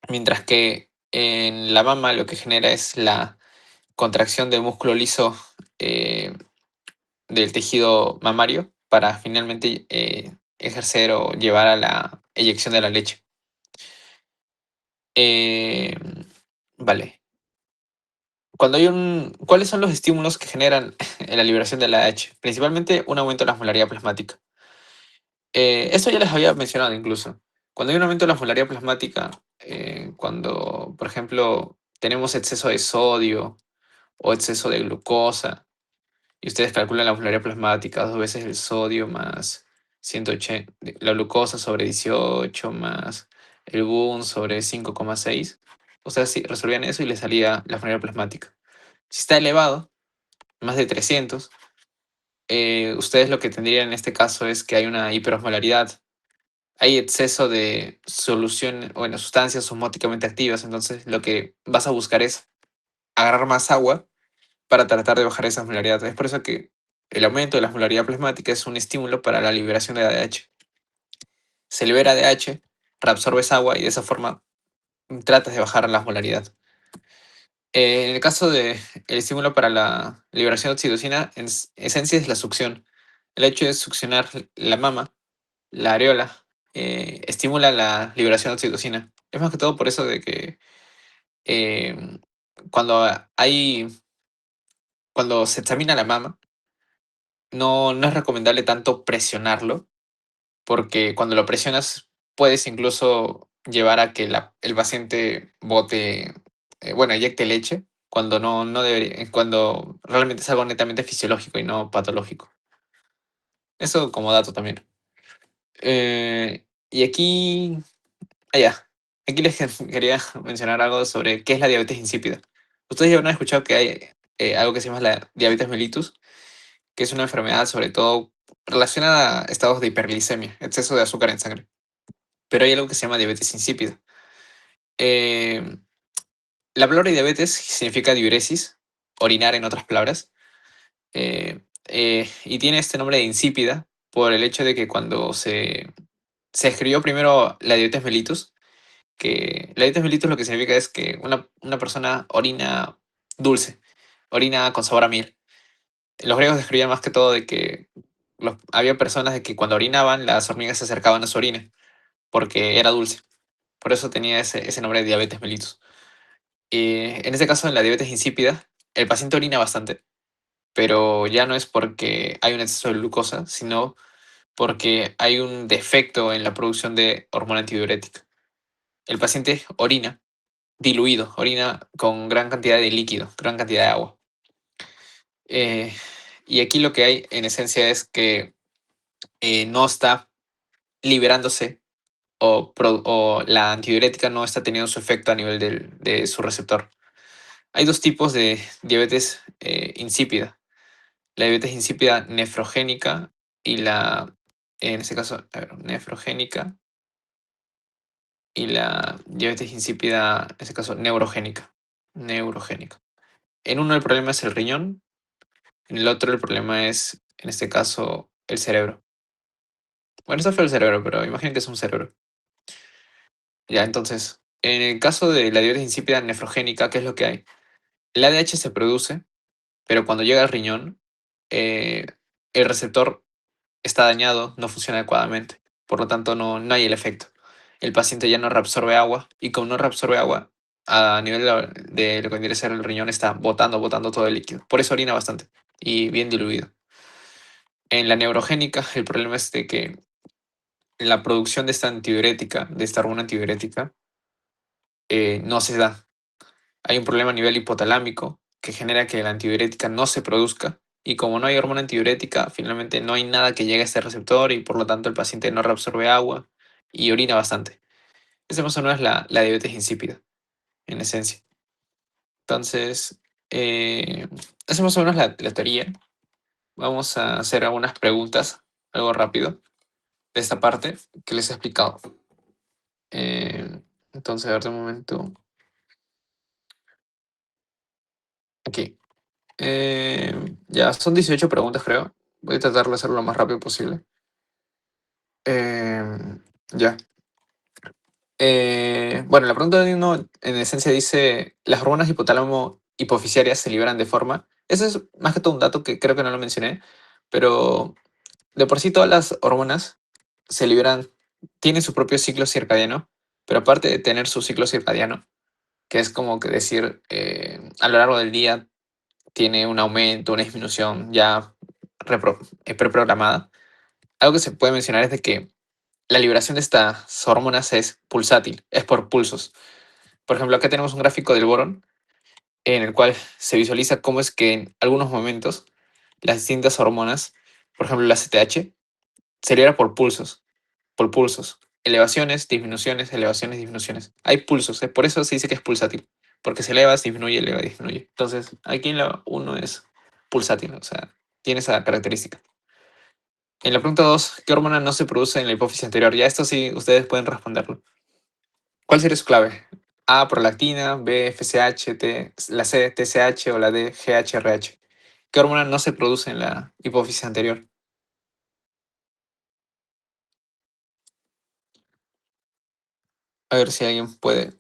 mientras que en la mama lo que genera es la contracción del músculo liso eh, del tejido mamario para finalmente ejercer o llevar a la eyección de la leche. Eh, vale. ¿Cuáles son los estímulos que generan en la liberación de la ADH? Principalmente un aumento de la osmolaridad plasmática. Esto ya les había mencionado incluso. Cuando hay un aumento de la osmolaridad plasmática, cuando, por ejemplo, tenemos exceso de sodio o exceso de glucosa, y ustedes calculan la osmolaridad plasmática, dos veces el sodio más 180, la glucosa sobre 18 más el BUN sobre 5,6. Ustedes sí resolvían eso y les salía la osmolaridad plasmática. Si está elevado, más de 300, ustedes lo que tendrían en este caso es que hay una hiperosmolaridad. Hay exceso de solución, bueno, sustancias osmóticamente activas, entonces lo que vas a buscar es agarrar más agua para tratar de bajar esa osmolaridad. Es por eso que el aumento de la osmolaridad plasmática es un estímulo para la liberación de ADH. Se libera ADH, reabsorbes agua y de esa forma tratas de bajar la osmolaridad. En el caso del estímulo para la liberación de oxitocina, en esencia es la succión. El hecho de succionar la mama, la areola, estimula la liberación de oxitocina. Es más que todo por eso de que em, cuando cuando se examina la mama, no es recomendable tanto presionarlo, porque cuando lo presionas puedes incluso llevar a que el paciente bote, bueno, eyecte leche, cuando no debería, cuando realmente es algo netamente fisiológico y no patológico. Eso como dato también. Y aquí, allá, aquí les quería mencionar algo sobre qué es la diabetes insípida. Ustedes ya habrán escuchado que hay algo que se llama la diabetes mellitus, que es una enfermedad sobre todo relacionada a estados de hiperglicemia, exceso de azúcar en sangre. Pero hay algo que se llama diabetes insípida. Eh, la palabra diabetes significa diuresis, orinar en otras palabras, y tiene este nombre de insípida por el hecho de que cuando se escribió primero la diabetes mellitus, que la diabetes mellitus lo que significa es que una persona orina dulce, orina con sabor a miel. Los griegos describían más que todo de que había personas de que cuando orinaban las hormigas se acercaban a su orina porque era dulce. Por eso tenía ese nombre de diabetes mellitus. En este caso, en la diabetes insípida, el paciente orina bastante, pero ya no es porque hay un exceso de glucosa, sino porque hay un defecto en la producción de hormona antidiurética. El paciente orina diluido, orina con gran cantidad de líquido, gran cantidad de agua. Eh, y aquí lo que hay en esencia es que no está liberándose o la antidiurética no está teniendo su efecto a nivel de su receptor. Hay dos tipos de diabetes insípida. La diabetes insípida nefrogénica y en este caso, a ver, nefrogénica y la diabetes insípida, en este caso, neurogénica. Neurogénica. En uno el problema es el riñón, en el otro el problema es, en este caso, el cerebro. Bueno, esto fue el cerebro, pero imaginen que es un cerebro. Ya, entonces, en el caso de la diabetes insípida nefrogénica, ¿qué es lo que hay? El ADH se produce, pero cuando llega al riñón, eh, el receptor está dañado, no funciona adecuadamente. Por lo tanto, no hay el efecto. El paciente ya no reabsorbe agua y como no reabsorbe agua, a nivel de lo que viene a ser el riñón está botando todo el líquido. Por eso orina bastante y bien diluido. En la neurogénica, el problema es de que la producción de esta antidiurética, de esta hormona antidiurética, no se da. Hay un problema a nivel hipotalámico que genera que la antidiurética no se produzca y como no hay hormona antidiurética, finalmente no hay nada que llegue a este receptor y por lo tanto el paciente no reabsorbe agua y orina bastante. Esa más o menos es la diabetes insípida, en esencia. Entonces, esa es más o menos la teoría. Vamos a hacer algunas preguntas, algo rápido, de esta parte que les he explicado. Entonces, a ver, de un momento. Aquí. Ya, son 18 preguntas, creo. Voy a tratar de hacerlo lo más rápido posible. Ya. Bueno, la pregunta de uno en esencia dice, ¿las hormonas hipotálamo hipofisiarias se liberan de forma? Eso es más que todo un dato que creo que no lo mencioné, pero de por sí todas las hormonas se liberan, tienen su propio ciclo circadiano, pero aparte de tener su ciclo circadiano, que es como que decir, a lo largo del día tiene un aumento, una disminución ya preprogramada. Algo que se puede mencionar es de que la liberación de estas hormonas es pulsátil, es por pulsos. Por ejemplo, acá tenemos un gráfico del borón en el cual se visualiza cómo es que en algunos momentos las distintas hormonas, por ejemplo la CTH, se libera por pulsos. Elevaciones, disminuciones, elevaciones, disminuciones. Hay pulsos, por eso se dice que es pulsátil, porque se eleva, disminuye. Entonces, aquí en la uno es pulsátil, o sea, tiene esa característica. En la pregunta 2, ¿qué hormona no se produce en la hipófisis anterior? Ya esto sí, ustedes pueden responderlo. ¿Cuál sería su clave? A, prolactina, B, FSH, T, la C, TSH o la D, GHRH. ¿Qué hormona no se produce en la hipófisis anterior? A ver si alguien puede.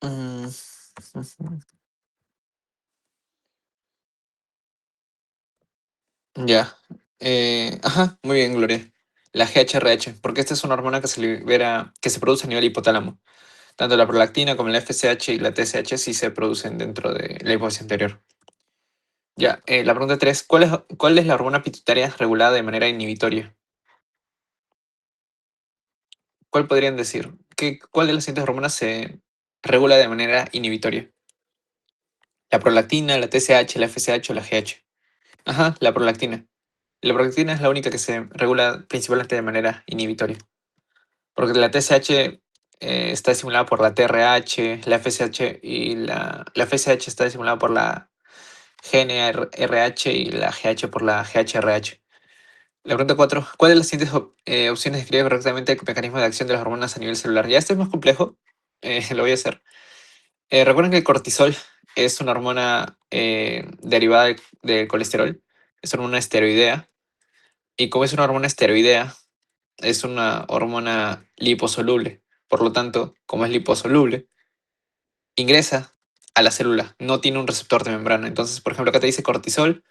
Mm, ya. Ajá, muy bien, Gloria. La GHRH, porque esta es una hormona que se libera, que se produce a nivel hipotálamo. Tanto la prolactina como la FSH y la TSH sí se producen dentro de la hipófisis anterior. Ya, la pregunta 3, ¿cuál es la hormona pituitaria regulada de manera inhibitoria? ¿Cuál podrían decir? ¿Cuál de las siguientes hormonas se regula de manera inhibitoria? ¿La prolactina, la TSH, la FSH o la GH? Ajá, la prolactina. La prolactina es la única que se regula principalmente de manera inhibitoria. Porque la TSH está estimulada por la TRH, la FSH y la FSH está estimulada por la GNRH y la GH por la GHRH. La pregunta 4. ¿Cuál de las siguientes opciones describe correctamente el mecanismo de acción de las hormonas a nivel celular? Ya esto es más complejo, lo voy a hacer. Recuerden que el cortisol es una hormona derivada del colesterol, es una hormona esteroidea, y como es una hormona esteroidea, es una hormona liposoluble. Por lo tanto, como es liposoluble, ingresa a la célula, no tiene un receptor de membrana. Entonces, por ejemplo, acá te dice cortisol,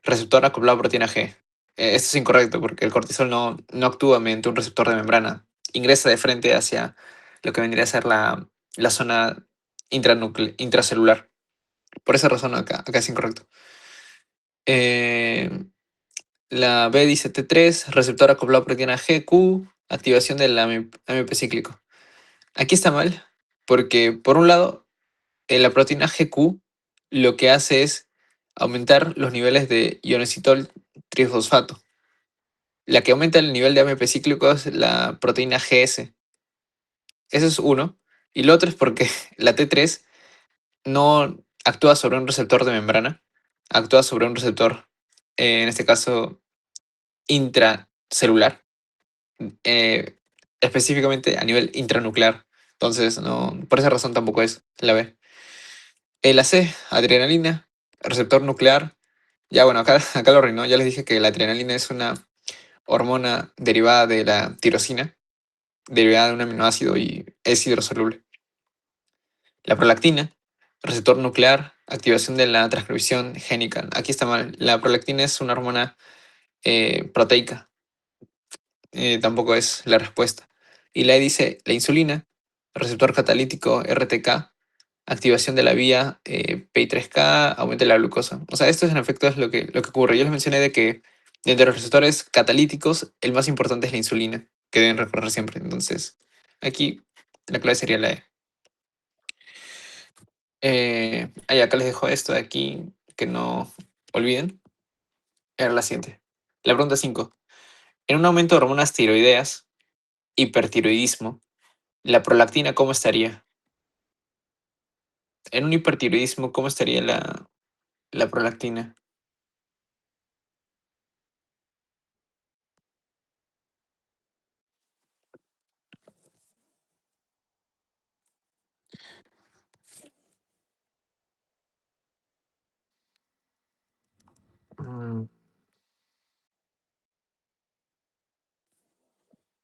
receptor acoplado a proteína G. Esto es incorrecto porque el cortisol no actúa mediante un receptor de membrana. Ingresa de frente hacia lo que vendría a ser la zona intracelular. Por esa razón acá es incorrecto. Eh, la B dice T3, receptor acoplado a proteína G, Q, activación del AMP cíclico. Aquí está mal, porque por un lado, la proteína GQ lo que hace es aumentar los niveles de ionositol trifosfato. La que aumenta el nivel de AMP cíclico es la proteína GS. Eso es uno. Y lo otro es porque la T3 no actúa sobre un receptor de membrana, actúa sobre un receptor, en este caso, intracelular, eh, específicamente a nivel intranuclear. Entonces, no, por esa razón tampoco es la B. La C, adrenalina, receptor nuclear. Ya bueno, acá lo arruinó. Ya les dije que la adrenalina es una hormona derivada de la tirosina, derivada de un aminoácido y es hidrosoluble. La prolactina, receptor nuclear, activación de la transcripción génica. Aquí está mal. La prolactina es una hormona proteica. Tampoco es la respuesta. Y la E dice la insulina, receptor catalítico RTK, activación de la vía PI3K, aumento de la glucosa. O sea, esto es en efecto es lo que ocurre. Yo les mencioné de que de entre los receptores catalíticos, el más importante es la insulina, que deben recorrer siempre. Entonces, aquí la clave sería la E. Acá les dejo esto de aquí, que no olviden. Era la siguiente. La pregunta 5. En un aumento de hormonas tiroideas, hipertiroidismo, ¿la prolactina cómo estaría? En un hipertiroidismo, ¿cómo estaría la prolactina?